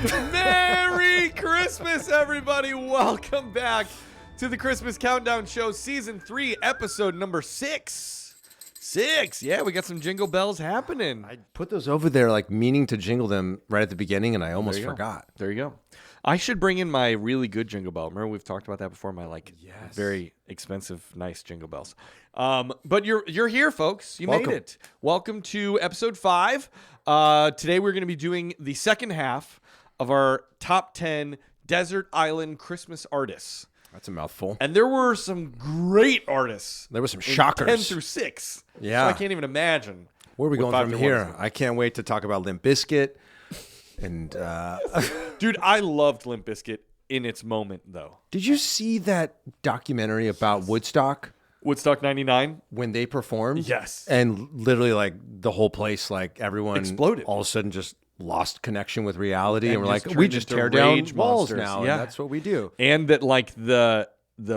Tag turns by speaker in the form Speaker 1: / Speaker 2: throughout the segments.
Speaker 1: Merry Christmas, everybody. Welcome back to the Christmas Countdown Show, Season 3, Episode number 6. Yeah, we got some jingle bells happening.
Speaker 2: I put those over there like meaning to jingle them right at the beginning, and I almost forgot.
Speaker 1: There you go. I should bring in my really good jingle bell. Remember, we've talked about that before, my very expensive, nice jingle bells. But you're here, folks. You made it. Welcome to Episode 5. Today we're going to be doing the second half of our top 10 desert island Christmas artists.
Speaker 2: That's a mouthful.
Speaker 1: And there were some great artists.
Speaker 2: There were some shockers.
Speaker 1: 10 through 6.
Speaker 2: Yeah.
Speaker 1: So I can't even imagine.
Speaker 2: Where are we going from here? I can't wait to talk about Limp Bizkit. And
Speaker 1: Dude, I loved Limp Bizkit in its moment, though.
Speaker 2: Did you see that documentary about Woodstock?
Speaker 1: Woodstock 99?
Speaker 2: When they performed?
Speaker 1: Yes.
Speaker 2: And literally, like, the whole place, like, everyone
Speaker 1: exploded.
Speaker 2: All of a sudden just lost connection with reality. And we're like,
Speaker 1: we
Speaker 2: just tear down walls
Speaker 1: monsters.
Speaker 2: now.
Speaker 1: Yeah.
Speaker 2: And that's what we do.
Speaker 1: And that, like, the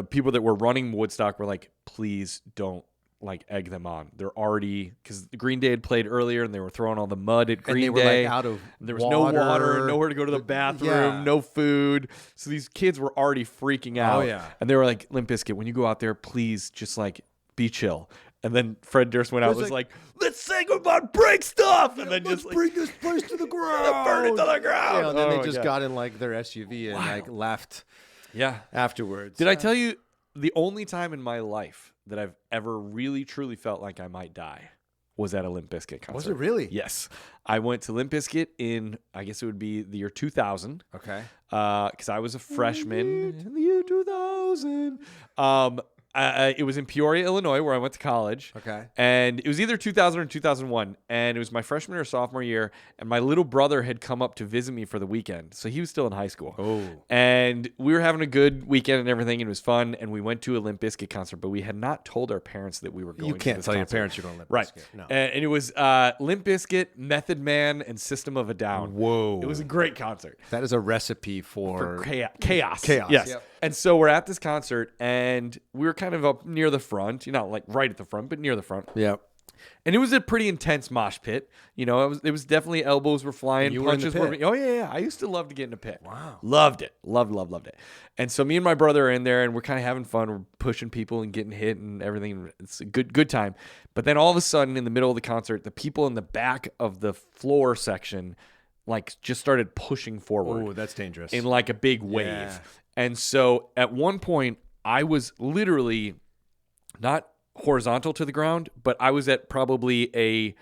Speaker 1: people that were running Woodstock were like, please don't, like, egg them on. They're already, because Green Day had played earlier and they were throwing all the mud at Green Day.
Speaker 2: And they were, like, out of
Speaker 1: There was no water, nowhere to go to the bathroom, no food. So these kids were already freaking out.
Speaker 2: Oh, yeah.
Speaker 1: And they were like, Limp Bizkit, when you go out there, please just, like, be chill. And then Fred Durst went out and was like, let's sing about break stuff. And then
Speaker 2: let's
Speaker 1: just
Speaker 2: bring this place to the ground.
Speaker 1: burn it to the ground.
Speaker 2: Yeah, and then they just got in like their SUV and like left afterwards.
Speaker 1: Did I tell you the only time in my life that I've ever really, truly felt like I might die was at a Limp Bizkit concert?
Speaker 2: Was it really?
Speaker 1: Yes. I went to Limp Bizkit in, I guess it would be the year 2000.
Speaker 2: Okay.
Speaker 1: Because I was a freshman in the year 2000. It was in Peoria, Illinois, where I went to college.
Speaker 2: Okay.
Speaker 1: And it was either 2000 or 2001. And it was my freshman or sophomore year. And my little brother had come up to visit me for the weekend. So he was still in high school.
Speaker 2: Oh.
Speaker 1: And we were having a good weekend and everything. And it was fun. And we went to a Limp Bizkit concert. But we had not told our parents that we were going to this concert.
Speaker 2: You can't tell your parents you're going to Limp Bizkit.
Speaker 1: Right.
Speaker 2: No.
Speaker 1: And it was Limp Bizkit, Method Man, and System of a Down.
Speaker 2: Whoa.
Speaker 1: It was a great concert.
Speaker 2: That is a recipe for
Speaker 1: chaos.
Speaker 2: Yes.
Speaker 1: Yep. And so we're at this concert, and we were kind of up near the front, not like right at the front, but near the front.
Speaker 2: Yep.
Speaker 1: And it was a pretty intense mosh pit. It was definitely elbows were flying, punches were. Oh yeah. I used to love to get in a pit.
Speaker 2: Wow.
Speaker 1: Loved it. Loved it. And so me and my brother are in there, and we're kind of having fun. We're pushing people and getting hit and everything. It's a good time. But then all of a sudden, in the middle of the concert, the people in the back of the floor section, like, just started pushing forward.
Speaker 2: Oh, that's dangerous.
Speaker 1: In like a big wave.
Speaker 2: Yeah.
Speaker 1: And so at one point, I was literally not horizontal to the ground, but I was at probably a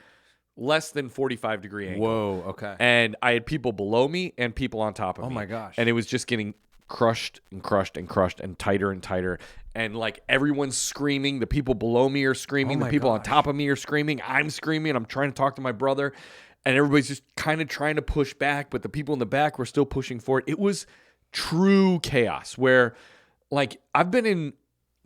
Speaker 1: less than 45-degree angle.
Speaker 2: Whoa, okay.
Speaker 1: And I had people below me and people on top of me.
Speaker 2: Oh, my gosh.
Speaker 1: And it was just getting crushed and tighter and tighter. And, like, everyone's screaming. The people below me are screaming. The people on top of me are screaming. I'm screaming. I'm trying to talk to my brother. And everybody's just kind of trying to push back, but the people in the back were still pushing forward. It was true chaos where, like, I've been in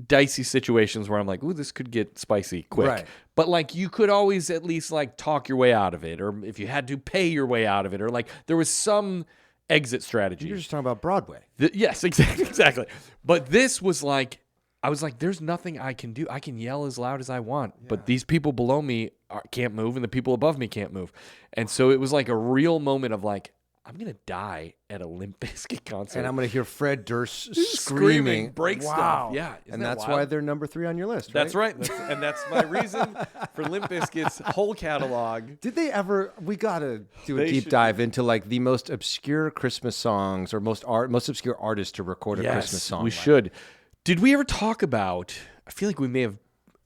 Speaker 1: dicey situations where I'm like, ooh, this could get spicy quick.
Speaker 2: Right.
Speaker 1: But, like, you could always at least, like, talk your way out of it, or if you had to, pay your way out of it, or, like, there was some exit strategy.
Speaker 2: You're just talking about Broadway.
Speaker 1: Yes, exactly. But this was like, I was like, there's nothing I can do. I can yell as loud as I want, but these people below me can't move, and the people above me can't move. And so it was like a real moment of like, I'm going to die at a Limp Bizkit concert.
Speaker 2: And I'm going to hear Fred Durst screaming.
Speaker 1: Break stuff. Yeah.
Speaker 2: And that's why they're number 3 on your list, right?
Speaker 1: That's right. And that's my reason for Limp Bizkit's whole catalog.
Speaker 2: Did they ever, we got to do a deep dive into like the most obscure Christmas songs or most obscure artists to record a Christmas song.
Speaker 1: We should. Did we ever talk about, I feel like we may have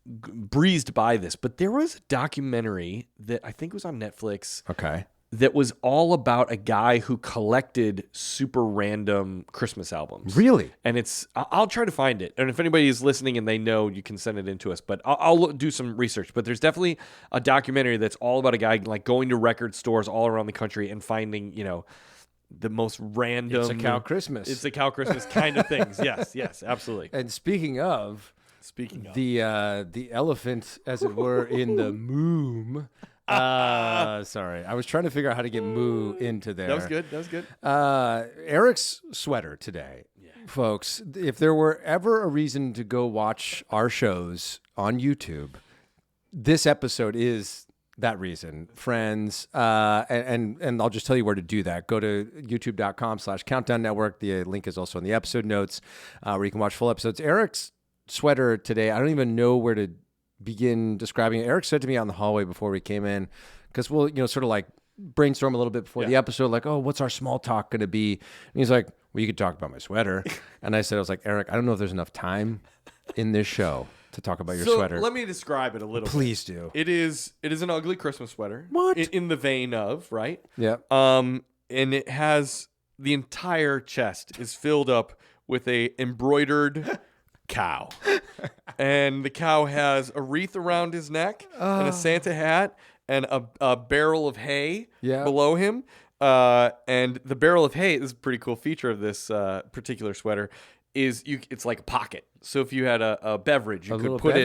Speaker 1: breezed by this, but there was a documentary that I think was on Netflix.
Speaker 2: Okay.
Speaker 1: That was all about a guy who collected super random Christmas albums.
Speaker 2: Really?
Speaker 1: And I'll try to find it. And if anybody is listening and they know, you can send it in to us. But I'll do some research. But there's definitely a documentary that's all about a guy like going to record stores all around the country and finding, the most random.
Speaker 2: It's a cow Christmas.
Speaker 1: It's a cow Christmas kind of things. Yes, absolutely.
Speaker 2: And speaking of the elephant, as it were, in the moom. Sorry, I was trying to figure out how to get moo into there.
Speaker 1: That was good.
Speaker 2: Eric's sweater today, folks. If there were ever a reason to go watch our shows on YouTube, this episode is that reason, friends, and I'll just tell you where to do that. Go to youtube.com/Countdown Network. The link is also in the episode notes where you can watch full episodes. Eric's sweater today, I don't even know where to begin describing it. Eric said to me out in the hallway before we came in, because we'll, sort of like brainstorm a little bit before the episode, like, oh, what's our small talk going to be? And he's like, well, you could talk about my sweater. And I was like, Eric, I don't know if there's enough time in this show to talk about your sweater.
Speaker 1: Let me describe it a little
Speaker 2: Please
Speaker 1: bit.
Speaker 2: do.
Speaker 1: It is an ugly Christmas sweater.
Speaker 2: What?
Speaker 1: In the vein of, right?
Speaker 2: Yeah.
Speaker 1: And it has the entire chest is filled up with a embroidered cow. And the cow has a wreath around his neck and a Santa hat and a barrel of hay below him. And the barrel of hay is a pretty cool feature of this particular sweater. It's like a pocket. So if you had a beverage, you could put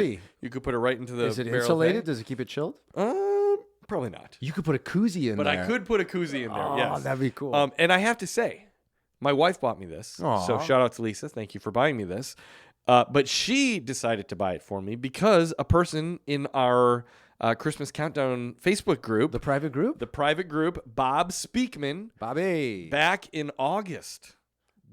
Speaker 1: it right into the.
Speaker 2: Is it
Speaker 1: barrel
Speaker 2: insulated?
Speaker 1: of hay.
Speaker 2: Does it keep it chilled?
Speaker 1: Probably not.
Speaker 2: You could put a koozie in
Speaker 1: But
Speaker 2: there.
Speaker 1: I could put a koozie in there.
Speaker 2: Oh,
Speaker 1: yes,
Speaker 2: that'd be cool.
Speaker 1: And I have to say, my wife bought me this.
Speaker 2: Aw.
Speaker 1: So shout out to Lisa. Thank you for buying me this. But she decided to buy it for me because a person in our Christmas Countdown Facebook group,
Speaker 2: the private group,
Speaker 1: Bob Speakman,
Speaker 2: Bobby,
Speaker 1: back in August,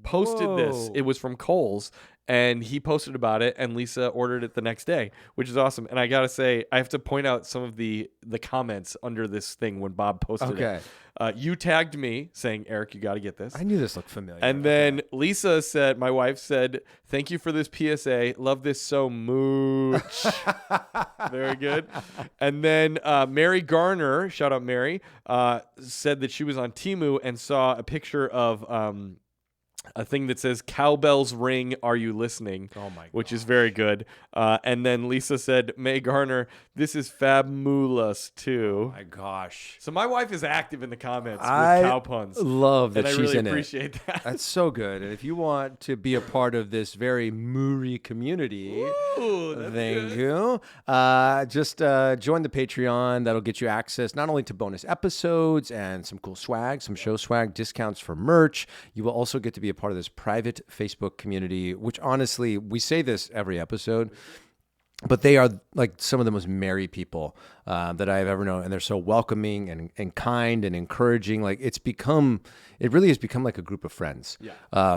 Speaker 1: posted this. It was from Kohl's, and he posted about it, and Lisa ordered it the next day, which is awesome. And I gotta say, I have to point out some of the comments under this thing when Bob posted it. You tagged me saying, Eric, you got to get this.
Speaker 2: I knew this looked familiar.
Speaker 1: And then Lisa said, my wife said, thank you for this PSA. Love this so much. Very good. And then Mary Garner, shout out Mary, said that she was on Temu and saw a picture of a thing that says "Cowbells Ring, Are You Listening?"
Speaker 2: Oh my god,
Speaker 1: which is very good. And then Lisa said, May Garner, this is fabulous too.
Speaker 2: Oh my gosh.
Speaker 1: So my wife is active in the comments with cow puns.
Speaker 2: Love that
Speaker 1: and
Speaker 2: she's
Speaker 1: I really
Speaker 2: in
Speaker 1: appreciate
Speaker 2: it.
Speaker 1: that.
Speaker 2: That's so good. And if you want to be a part of this very Muri community, thank you. Just join the Patreon. That'll get you access not only to bonus episodes and some cool swag, some show swag, discounts for merch. You will also get to be a part of this private Facebook community, which honestly, we say this every episode, but they are like some of the most merry people that I've ever known. And they're so welcoming and kind and encouraging. Like it really has become like a group of friends. Yeah.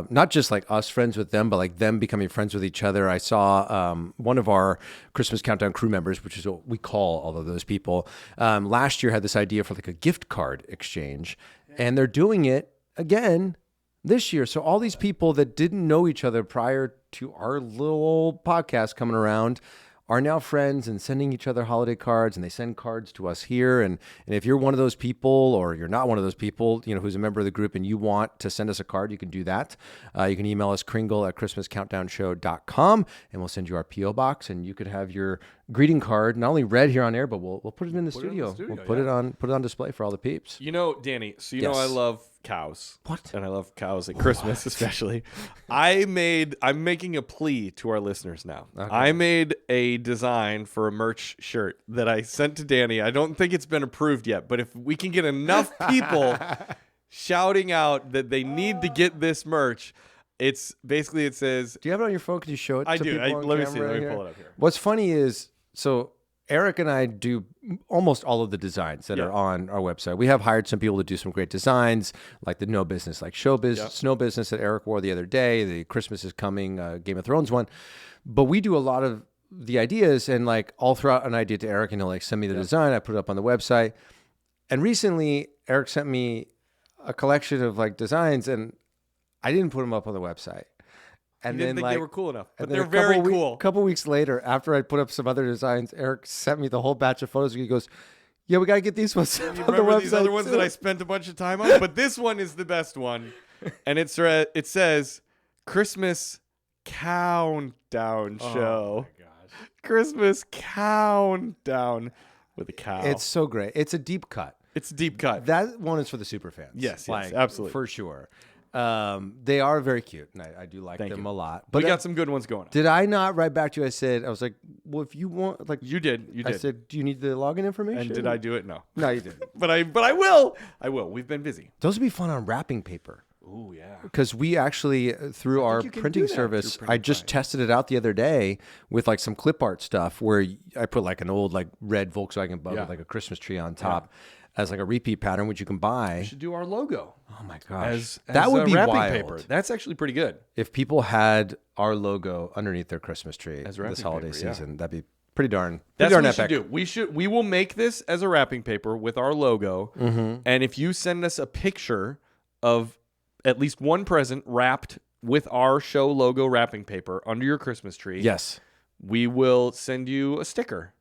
Speaker 2: Not just like us friends with them, but like them becoming friends with each other. I saw one of our Christmas Countdown crew members, which is what we call all of those people, last year had this idea for like a gift card exchange. And they're doing it again this year. So all these people that didn't know each other prior to our little old podcast coming around are now friends and sending each other holiday cards, and they send cards to us here. And if you're one of those people, or you're not one of those people, who's a member of the group and you want to send us a card, you can do that. You can email us kringle@christmascountdownshow.com, and we'll send you our P.O. box, and you could have your greeting card not only read here on air, but we'll put it in the studio. We'll put it on display for all the peeps.
Speaker 1: Danny, so you know I love cows.
Speaker 2: What?
Speaker 1: And I love cows at Christmas especially. I'm making a plea to our listeners now. Okay. I made a design for a merch shirt that I sent to Danny. I don't think it's been approved yet, but if we can get enough people shouting out that they need to get this merch, it says,
Speaker 2: do you have it on your phone? Can you show it to people on
Speaker 1: let me
Speaker 2: camera
Speaker 1: see. Let me
Speaker 2: here?
Speaker 1: pull it up here.
Speaker 2: What's funny is, so Eric and I do almost all of the designs that are on our website. We have hired some people to do some great designs, like the No Business Like Show Business, Snow Business that Eric wore the other day, the Christmas is Coming Game of Thrones one. But we do a lot of the ideas, and like I'll throw out an idea to Eric and he'll like send me the design. I put it up on the website. And recently Eric sent me a collection of like designs, and I didn't put them up on the website.
Speaker 1: And you didn't think they were cool enough, but they're
Speaker 2: very
Speaker 1: cool.
Speaker 2: A couple weeks later, after I put up some other designs, Eric sent me the whole batch of photos. He goes, yeah, we got to get these ones on the website.
Speaker 1: These other ones that I spent a bunch of time on? But this one is the best one. And it says, Christmas Countdown Show. Oh, my gosh. Christmas Countdown with a cow.
Speaker 2: It's so great. It's a deep cut.
Speaker 1: It's a deep cut.
Speaker 2: That one is for the super fans.
Speaker 1: Yes, absolutely.
Speaker 2: For sure. They are very cute, and I do like them a lot.
Speaker 1: But we got some good ones going on.
Speaker 2: Did I not write back to you? I was like, well, if you want, like,
Speaker 1: you did.
Speaker 2: I said, do you need the login information?
Speaker 1: And did I do it? No.
Speaker 2: No, you didn't.
Speaker 1: but I will. We've been busy.
Speaker 2: Those would be fun on wrapping paper.
Speaker 1: Ooh, yeah.
Speaker 2: Because we actually, through our
Speaker 1: you can
Speaker 2: printing
Speaker 1: do that
Speaker 2: service,
Speaker 1: through
Speaker 2: I just tested it out the other day with like some clip art stuff where I put like an old like red Volkswagen Bug with like a Christmas tree on top as like a repeat pattern, which you can buy.
Speaker 1: We should do our logo.
Speaker 2: Oh my gosh.
Speaker 1: As
Speaker 2: that would be
Speaker 1: wrapping
Speaker 2: wild.
Speaker 1: paper. That's actually pretty good.
Speaker 2: If people had our logo underneath their Christmas tree
Speaker 1: As
Speaker 2: this
Speaker 1: wrapping
Speaker 2: holiday
Speaker 1: paper,
Speaker 2: season, that'd be pretty darn
Speaker 1: That's what we
Speaker 2: epic.
Speaker 1: should do. We will make this as a wrapping paper with our logo. And if you send us a picture of at least one present wrapped with our show logo wrapping paper under your Christmas tree,
Speaker 2: Yes.
Speaker 1: we will send you a sticker.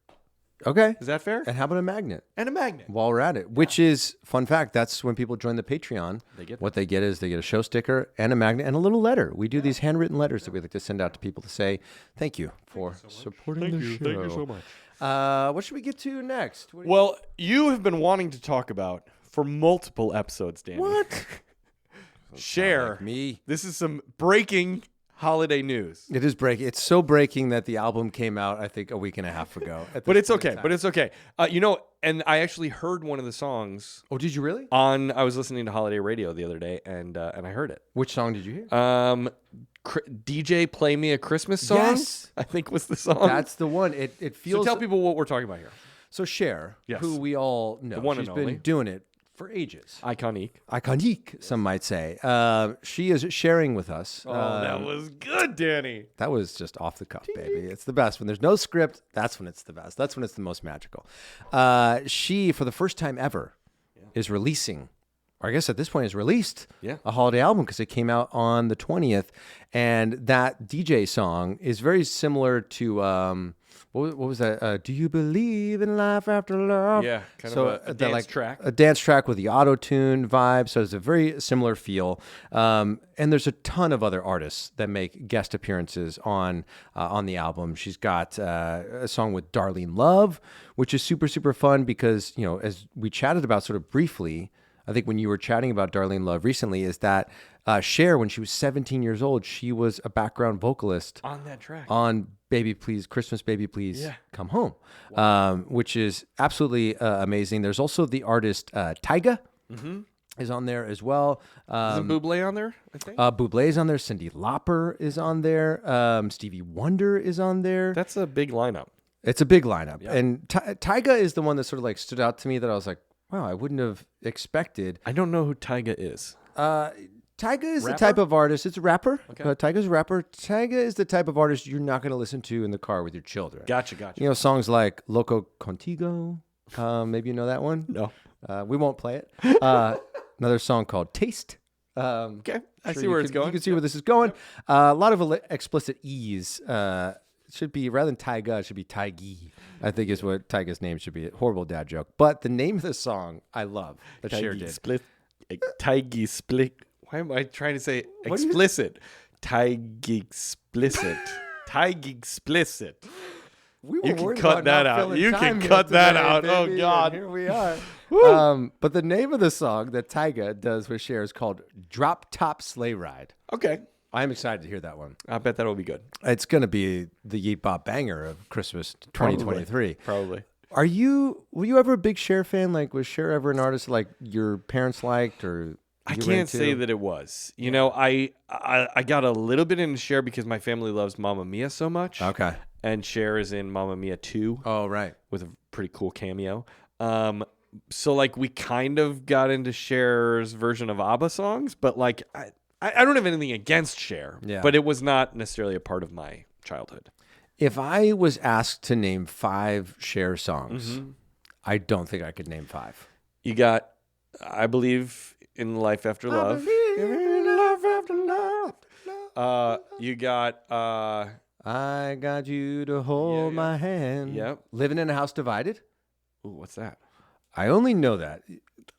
Speaker 2: Okay.
Speaker 1: Is that fair?
Speaker 2: And how about a magnet?
Speaker 1: And a magnet.
Speaker 2: While we're at it, which is, fun fact, that's when people join the Patreon. What they get is they get a show sticker and a magnet and a little letter. We do these handwritten letters that we like to send out to people to say thank you for supporting the show.
Speaker 1: Thank you so much.
Speaker 2: What should we get to next?
Speaker 1: Well, you have been wanting to talk about for multiple episodes, Danny.
Speaker 2: What?
Speaker 1: Share.
Speaker 2: Like me.
Speaker 1: This is some breaking holiday news.
Speaker 2: It is breaking. It's so breaking that the album came out, I think, a week and a half ago.
Speaker 1: But it's okay. And I actually heard one of the songs.
Speaker 2: Oh, did you really?
Speaker 1: I was listening to holiday radio the other day, and I heard it.
Speaker 2: Which song did you hear?
Speaker 1: DJ Play Me a Christmas Song.
Speaker 2: Yes.
Speaker 1: I think was the song.
Speaker 2: That's the one. It feels.
Speaker 1: So tell people what we're talking about here.
Speaker 2: So Cher,
Speaker 1: Yes.
Speaker 2: who we all know,
Speaker 1: The one
Speaker 2: she's
Speaker 1: and
Speaker 2: been
Speaker 1: only.
Speaker 2: doing it for ages.
Speaker 1: Iconique.
Speaker 2: Iconique, some might say. She is sharing with us.
Speaker 1: That was good, Danny.
Speaker 2: That was just off the cuff, baby. It's the best. When there's no script, that's when it's the best. That's when it's the most magical. She, for the first time ever, is releasing, or I guess at this point is released, a holiday album because it came out on the 20th. And that DJ song is very similar to... what was that? Do you believe in life after love?
Speaker 1: Yeah, kind of a dance track.
Speaker 2: A dance track with the auto-tune vibe. So it's a very similar feel. And there's a ton of other artists that make guest appearances on the album. She's got a song with Darlene Love, which is super, super fun because, you know, as we chatted about sort of briefly, I think when you were chatting about Darlene Love recently, is that Cher, when she was 17 years old, she was a background vocalist
Speaker 1: On that track.
Speaker 2: on Baby Please, Christmas Baby Please, Come Home, which is absolutely amazing. There's also the artist Tyga is on there as well.
Speaker 1: Isn't Buble on there, I think?
Speaker 2: Buble is on there. Cyndi Lauper is on there. Stevie Wonder is on there.
Speaker 1: That's a big lineup.
Speaker 2: It's a big lineup. Yeah. And Tyga is the one that sort of like stood out to me that I was like, wow, I wouldn't have expected.
Speaker 1: I don't know who Tyga is.
Speaker 2: Tyga is
Speaker 1: Rapper?
Speaker 2: the type of artist. It's a rapper.
Speaker 1: Okay.
Speaker 2: Tyga's a rapper. Tyga is the type of artist you're not going to listen to in the car with your children.
Speaker 1: Gotcha.
Speaker 2: You know, songs like Loco Contigo. Maybe you know that one.
Speaker 1: No.
Speaker 2: We won't play it. Another song called Taste.
Speaker 1: Okay. I
Speaker 2: Sure
Speaker 1: see where
Speaker 2: you
Speaker 1: it's
Speaker 2: can-
Speaker 1: going.
Speaker 2: You can see where this is going. A lot of explicit E's. It should be, rather than Tyga, it should be Tygi, I think is what Tyga's name should be. Horrible dad joke. But the name of the song, I love. That Cher did.
Speaker 1: Tygi split. Why am I trying to say explicit? Tygi explicit. Tygi explicit.
Speaker 2: We were
Speaker 1: You can
Speaker 2: worried
Speaker 1: cut
Speaker 2: about
Speaker 1: that
Speaker 2: not
Speaker 1: out.
Speaker 2: filling
Speaker 1: You
Speaker 2: time
Speaker 1: can
Speaker 2: here
Speaker 1: cut that
Speaker 2: today,
Speaker 1: out. Oh,
Speaker 2: baby,
Speaker 1: God.
Speaker 2: and here we are. But the name of the song that Tyga does with Cher is called Drop Top Sleigh Ride.
Speaker 1: Okay.
Speaker 2: I'm excited to hear that one.
Speaker 1: I bet that'll be good.
Speaker 2: It's going to be the Yeet Bop banger of Christmas 2023.
Speaker 1: Probably.
Speaker 2: Were you ever a big Cher fan? Like, was Cher ever an artist like your parents liked or
Speaker 1: I
Speaker 2: you were
Speaker 1: can't
Speaker 2: into?
Speaker 1: say that it was. You know, I got a little bit into Cher because my family loves Mamma Mia so much.
Speaker 2: Okay.
Speaker 1: And Cher is in Mamma Mia 2
Speaker 2: Oh, right.
Speaker 1: with a pretty cool cameo. So like we kind of got into Cher's version of ABBA songs, but like I don't have anything against Cher, but it was not necessarily a part of my childhood.
Speaker 2: If I was asked to name 5 Cher songs, I don't think I could name 5.
Speaker 1: You got, I Believe in Life After Love. You got,
Speaker 2: I got you to hold my hand.
Speaker 1: Yep.
Speaker 2: Living in a House Divided.
Speaker 1: ooh, what's that?
Speaker 2: I only know that.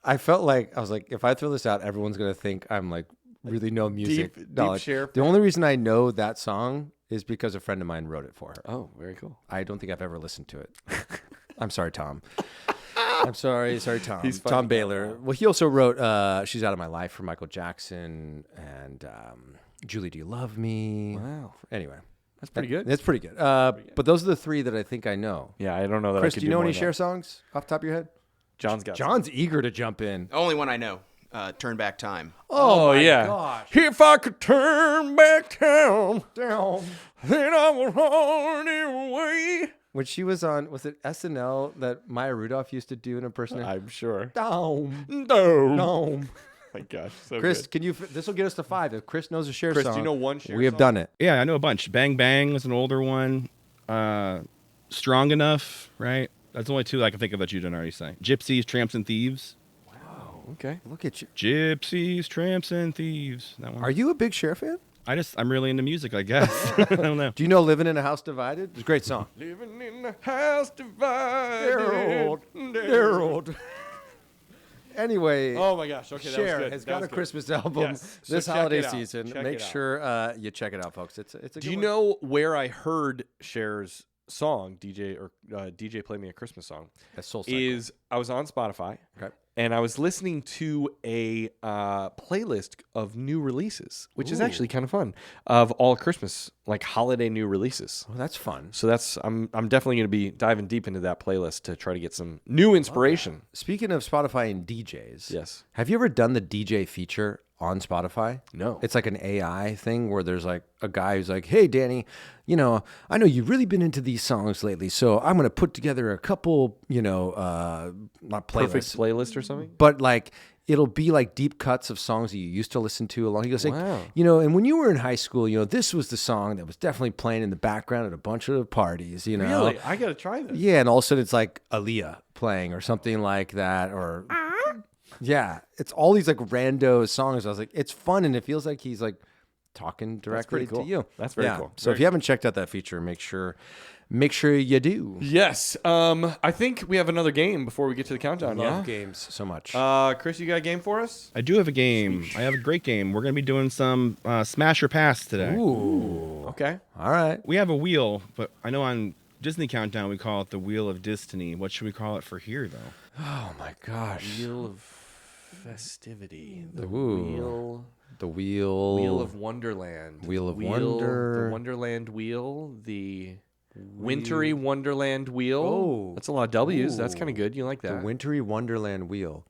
Speaker 2: I felt like, I was like, if I throw this out, everyone's going to think I'm like really know music knowledge.
Speaker 1: Cher.
Speaker 2: The only reason I know that song is because a friend of mine wrote it for her.
Speaker 1: Oh, very cool.
Speaker 2: I don't think I've ever listened to it. I'm sorry, Tom. I'm sorry, Tom.
Speaker 1: He's
Speaker 2: Tom
Speaker 1: fucking
Speaker 2: Baylor. Well, he also wrote She's Out of My Life for Michael Jackson and Julie, Do You Love Me?
Speaker 1: Wow.
Speaker 2: Anyway.
Speaker 1: That's pretty good.
Speaker 2: It's pretty good. But those are the 3 that I think I know.
Speaker 1: Yeah, I don't know that
Speaker 2: Chris,
Speaker 1: I could
Speaker 2: do you know
Speaker 1: more
Speaker 2: any
Speaker 1: than
Speaker 2: Cher
Speaker 1: that.
Speaker 2: songs off the top of your head?
Speaker 1: John's got
Speaker 2: John's eager to jump in.
Speaker 3: Only one I know. Turn Back Time.
Speaker 1: Oh
Speaker 2: my
Speaker 1: yeah.
Speaker 2: gosh.
Speaker 1: If I could turn back town,
Speaker 2: Down.
Speaker 1: then I would run away.
Speaker 2: When she was on, was it SNL that Maya Rudolph used to do an impersonation?
Speaker 1: I'm sure.
Speaker 2: Down.
Speaker 1: No.
Speaker 2: Down.
Speaker 1: My gosh. So
Speaker 2: Chris,
Speaker 1: good.
Speaker 2: can you? This will get us to 5. If Chris knows a Cher
Speaker 1: Chris,
Speaker 2: song,
Speaker 1: do you know one Cher
Speaker 2: we have
Speaker 1: song?
Speaker 2: done it.
Speaker 4: Yeah, I know a bunch. Bang Bang was an older one. Strong Enough, right? That's the only two I can think of that you didn't already say. Gypsies, Tramps, and Thieves.
Speaker 1: Okay.
Speaker 2: Look at you.
Speaker 4: Gypsies, Tramps, and Thieves. That one.
Speaker 2: Are you a big Cher fan?
Speaker 4: I'm really into music, I guess. I don't know.
Speaker 2: Do you know "Living in a House Divided"? It's a great song.
Speaker 1: Living in the house divided.
Speaker 2: Harold. Anyway,
Speaker 1: Oh my gosh. Okay, that was
Speaker 2: Cher
Speaker 1: good.
Speaker 2: has
Speaker 1: That
Speaker 2: got
Speaker 1: was
Speaker 2: a
Speaker 1: good.
Speaker 2: Christmas album
Speaker 1: Yes. So
Speaker 2: this
Speaker 1: check
Speaker 2: holiday
Speaker 1: it out.
Speaker 2: season.
Speaker 1: Check
Speaker 2: Make
Speaker 1: it out.
Speaker 2: sure you check it out, folks. It's a good
Speaker 1: Do you
Speaker 2: one.
Speaker 1: know where I heard Cher's song, DJ Play Me a Christmas Song?
Speaker 2: At Soul Cycle.
Speaker 1: Is I was on Spotify.
Speaker 2: Okay.
Speaker 1: And I was listening to a playlist of new releases, which is actually kind of fun, of all Christmas, like holiday new releases.
Speaker 2: Well, that's fun.
Speaker 1: So I'm definitely going to be diving deep into that playlist to try to get some new inspiration.
Speaker 2: Speaking of Spotify and DJs,
Speaker 1: Yes.
Speaker 2: have you ever done the DJ feature on Spotify?
Speaker 1: No.
Speaker 2: It's like an AI thing where there's like a guy who's like, "Hey, Danny, I know you've really been into these songs lately, so I'm going to put together a couple, not playlists,
Speaker 1: Perfect playlist or something?
Speaker 2: but like it'll be like deep cuts of songs that you used to listen to along." He goes, like,
Speaker 1: Wow.
Speaker 2: and when you were in high school, this was the song that was definitely playing in the background at a bunch of parties,
Speaker 1: Really? I got to try this.
Speaker 2: Yeah, and all of a sudden it's like Aaliyah playing or something like that, or yeah, it's all these like rando songs. I was like, it's fun, and it feels like he's like talking directly
Speaker 1: pretty cool.
Speaker 2: to you.
Speaker 1: That's very cool.
Speaker 2: So if you haven't checked out that feature, make sure you do.
Speaker 1: Yes. I think we have another game before we get to the countdown.
Speaker 2: Love games so much.
Speaker 1: Chris, you got a game for us?
Speaker 4: I do have a game. I have a great game. We're going to be doing some Smash or Pass today.
Speaker 2: Ooh.
Speaker 1: Okay.
Speaker 2: All right.
Speaker 4: We have a wheel, but I know on Disney Countdown we call it the Wheel of Destiny. What should we call it for here, though?
Speaker 2: Oh my gosh.
Speaker 1: Wheel of festivity. The
Speaker 2: Ooh.
Speaker 1: Wheel of Wonderland.
Speaker 2: Wheel of Wonder.
Speaker 1: The Wonderland Wheel. The Wintry Wonderland Wheel.
Speaker 2: Oh.
Speaker 1: That's a lot of W's. That's
Speaker 2: Ooh.
Speaker 1: kind of good. You like
Speaker 2: The
Speaker 1: that.
Speaker 2: Wintry Wonderland Wheel.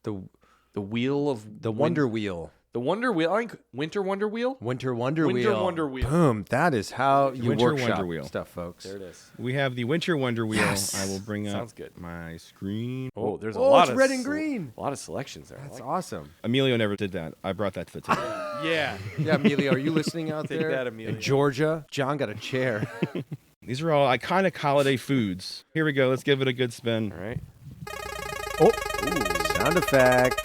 Speaker 1: The Wheel of...
Speaker 2: The Wonder Wheel.
Speaker 1: The Wonder Wheel. I think Winter Wonder Wheel?
Speaker 2: Winter Wonder
Speaker 1: Winter
Speaker 2: Wheel.
Speaker 1: Wonder Wheel.
Speaker 2: Boom. That is how you
Speaker 4: Winter
Speaker 2: workshop
Speaker 4: Wonder Wheel.
Speaker 2: stuff, folks.
Speaker 1: There it is.
Speaker 4: We have the Winter Wonder Wheel.
Speaker 2: Yes.
Speaker 4: I will bring
Speaker 1: Sounds
Speaker 4: up
Speaker 1: good.
Speaker 4: my screen.
Speaker 1: Oh, there's a
Speaker 2: Oh,
Speaker 1: lot
Speaker 2: it's
Speaker 1: of...
Speaker 2: red and green.
Speaker 1: A lot of selections there.
Speaker 2: That's awesome.
Speaker 4: Emilio never did that. I brought that to the table.
Speaker 1: Yeah.
Speaker 2: Yeah, Emilio, are you listening out
Speaker 1: Take
Speaker 2: there?
Speaker 1: that, Emilio.
Speaker 2: In Georgia, John got a chair.
Speaker 4: These are all iconic holiday foods. Here we go. Let's give it a good spin.
Speaker 1: All right.
Speaker 2: Oh, sound effect.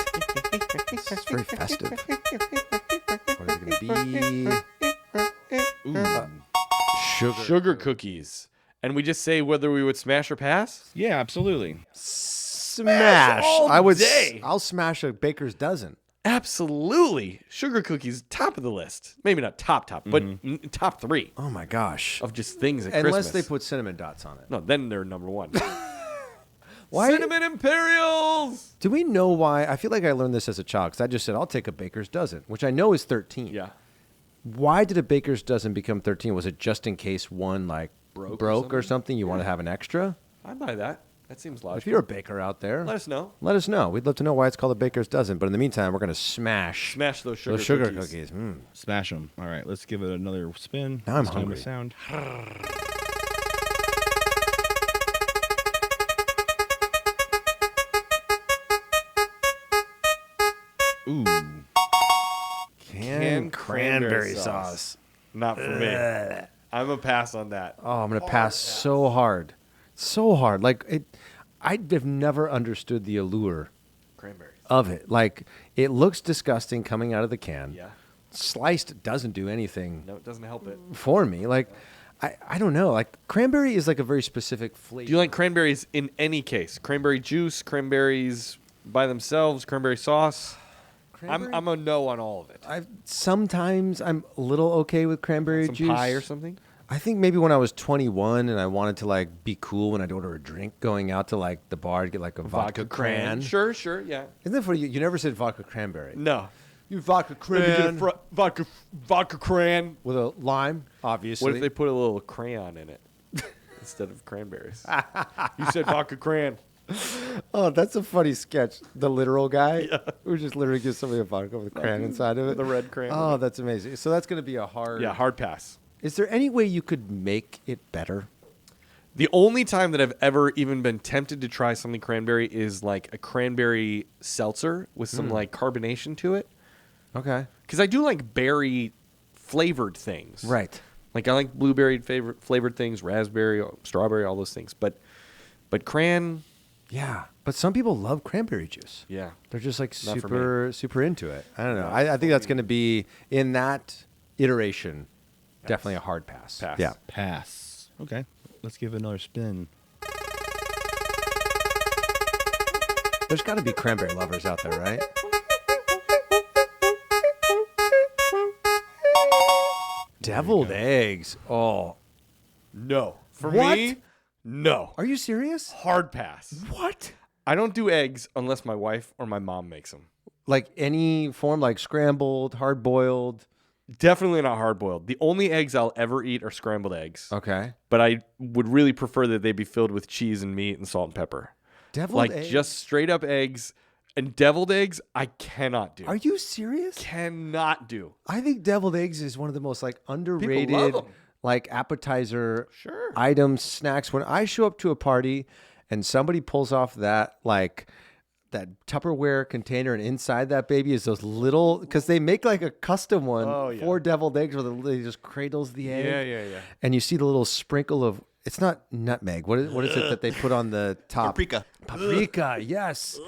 Speaker 2: It's very festive. What is it going to be?
Speaker 4: Ooh.
Speaker 1: Sugar cookies. And we just say whether we would smash or pass?
Speaker 4: Yeah, absolutely.
Speaker 2: Smash.
Speaker 1: all day.
Speaker 2: I'll smash a baker's dozen.
Speaker 1: Absolutely. Sugar cookies, top of the list. Maybe not top, but top 3
Speaker 2: Oh my gosh.
Speaker 1: of just things at
Speaker 2: Unless
Speaker 1: Christmas.
Speaker 2: they put cinnamon dots on it.
Speaker 1: No, then they're number 1.
Speaker 2: Why?
Speaker 1: Cinnamon Imperials!
Speaker 2: Do we know why? I feel like I learned this as a child because I just said, I'll take a baker's dozen, which I know is 13.
Speaker 1: Yeah.
Speaker 2: Why did a baker's dozen become 13? Was it just in case one like broke or something? You want to have an extra?
Speaker 1: I'd buy that. That seems
Speaker 2: If
Speaker 1: logical.
Speaker 2: you're a baker out there,
Speaker 1: Let us know.
Speaker 2: let us know. We'd love to know why it's called a baker's dozen. But in the meantime, we're going to smash
Speaker 1: Smash those sugar
Speaker 2: those sugar
Speaker 1: cookies.
Speaker 2: cookies. Mm.
Speaker 4: Smash them. All right, let's give it another spin.
Speaker 2: Now I'm
Speaker 4: This time
Speaker 2: hungry.
Speaker 4: with sound. Ooh.
Speaker 2: Canned cranberry sauce.
Speaker 1: Not for me. I'm a pass on that.
Speaker 2: Oh, I'm going to pass so hard. So hard. Like, I've never understood the allure
Speaker 1: Cranberries.
Speaker 2: of it. Like, it looks disgusting coming out of the can.
Speaker 1: Yeah.
Speaker 2: Sliced doesn't do anything
Speaker 1: No, it doesn't help it.
Speaker 2: for me. Like, I don't know. Like, cranberry is like a very specific flavor.
Speaker 1: Do you like cranberries in any case? Cranberry juice, cranberries by themselves, cranberry sauce?
Speaker 2: Cranberry?
Speaker 1: I'm a no on all of it.
Speaker 2: Sometimes I'm a little okay with cranberry
Speaker 1: Some
Speaker 2: juice.
Speaker 1: pie or something?
Speaker 2: I think maybe when I was 21 and I wanted to like be cool when I'd order a drink going out to like the bar to get like a vodka cran.
Speaker 1: Sure, yeah.
Speaker 2: Isn't that funny? You never said vodka cranberry.
Speaker 1: No.
Speaker 2: You vodka
Speaker 1: Maybe get
Speaker 2: cran
Speaker 1: a vodka cran.
Speaker 2: with a lime, obviously.
Speaker 1: What if they put a little crayon in it instead of cranberries? You said vodka cran.
Speaker 2: Oh Oh, that's a funny sketch. The literal guy who just literally gives somebody a vodka with a crayon inside of it.
Speaker 1: The red crayon.
Speaker 2: Oh, that's amazing. So that's going to be a hard.
Speaker 1: Yeah, hard pass.
Speaker 2: Is there any way you could make it better?
Speaker 1: The only time that I've ever even been tempted to try something cranberry is like a cranberry seltzer with some like carbonation to it.
Speaker 2: Okay.
Speaker 1: Because I do like berry flavored things.
Speaker 2: Right.
Speaker 1: Like I like blueberry flavored things, raspberry, strawberry, all those things. But cran.
Speaker 2: Yeah. But some people love cranberry juice.
Speaker 1: Yeah.
Speaker 2: They're just like
Speaker 1: Not for
Speaker 2: super into it. I don't know. I think that's going to be, in that iteration, definitely a hard pass.
Speaker 1: Pass.
Speaker 2: Yeah.
Speaker 4: Pass. Okay. Let's give it another spin.
Speaker 2: There's got to be cranberry lovers out there, right? Deviled eggs. Oh.
Speaker 1: No. For
Speaker 2: What?
Speaker 1: me, no.
Speaker 2: Are you serious?
Speaker 1: Hard pass.
Speaker 2: What?
Speaker 1: I don't do eggs unless my wife or my mom makes them.
Speaker 2: Like any form, like scrambled, hard boiled.
Speaker 1: Definitely not hard boiled. The only eggs I'll ever eat are scrambled eggs.
Speaker 2: Okay.
Speaker 1: But I would really prefer that they be filled with cheese and meat and salt and pepper.
Speaker 2: Deviled
Speaker 1: Like
Speaker 2: eggs?
Speaker 1: just straight up eggs. And deviled eggs, I cannot do.
Speaker 2: Are you serious?
Speaker 1: Cannot do.
Speaker 2: I think deviled eggs is one of the most like underrated
Speaker 1: love 'em.
Speaker 2: like appetizer
Speaker 1: Sure.
Speaker 2: items, snacks. When I show up to a party and somebody pulls off that like that Tupperware container, and inside that baby is those little, because they make like a custom one for deviled eggs where they just cradles the egg.
Speaker 1: Yeah.
Speaker 2: And you see the little sprinkle of, it's not nutmeg. What is it that they put on the top? Paprika, yes.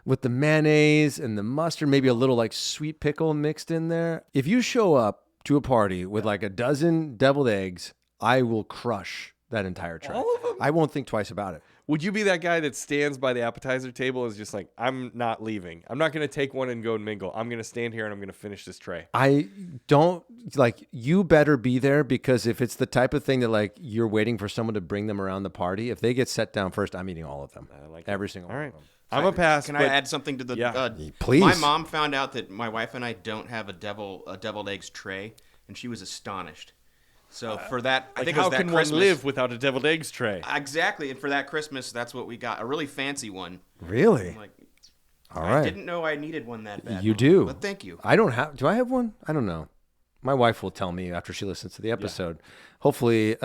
Speaker 2: With the mayonnaise and the mustard, maybe a little like sweet pickle mixed in there. If you show up to a party with like a dozen deviled eggs, I will crush that entire tray.
Speaker 1: All of them?
Speaker 2: I won't think twice about it.
Speaker 1: Would you be that guy that stands by the appetizer table and is just like, I'm not leaving. I'm not going to take one and go and mingle. I'm going to stand here and I'm going to finish this tray.
Speaker 2: I don't, like, you better be there, because if it's the type of thing that like you're waiting for someone to bring them around the party, if they get set down first, I'm eating all of them.
Speaker 1: I like
Speaker 2: every single
Speaker 1: All
Speaker 2: one
Speaker 1: right.
Speaker 2: of them.
Speaker 1: I'm a pass.
Speaker 3: Can I add something to the?
Speaker 1: Yeah.
Speaker 2: Please.
Speaker 3: My mom found out that my wife and I don't have a deviled eggs tray, and she was astonished. So for that, I think it
Speaker 1: how
Speaker 3: was that
Speaker 1: can
Speaker 3: Christmas.
Speaker 1: one live without a deviled eggs tray?
Speaker 3: Exactly, and for that Christmas, that's what we got, a really fancy one.
Speaker 2: Really?
Speaker 3: I'm like,
Speaker 2: All
Speaker 3: I
Speaker 2: right.
Speaker 3: didn't know I needed one that bad.
Speaker 2: You do.
Speaker 3: But thank you.
Speaker 2: I don't have. Do I have one? I don't know. My wife will tell me after she listens to the episode. Hopefully,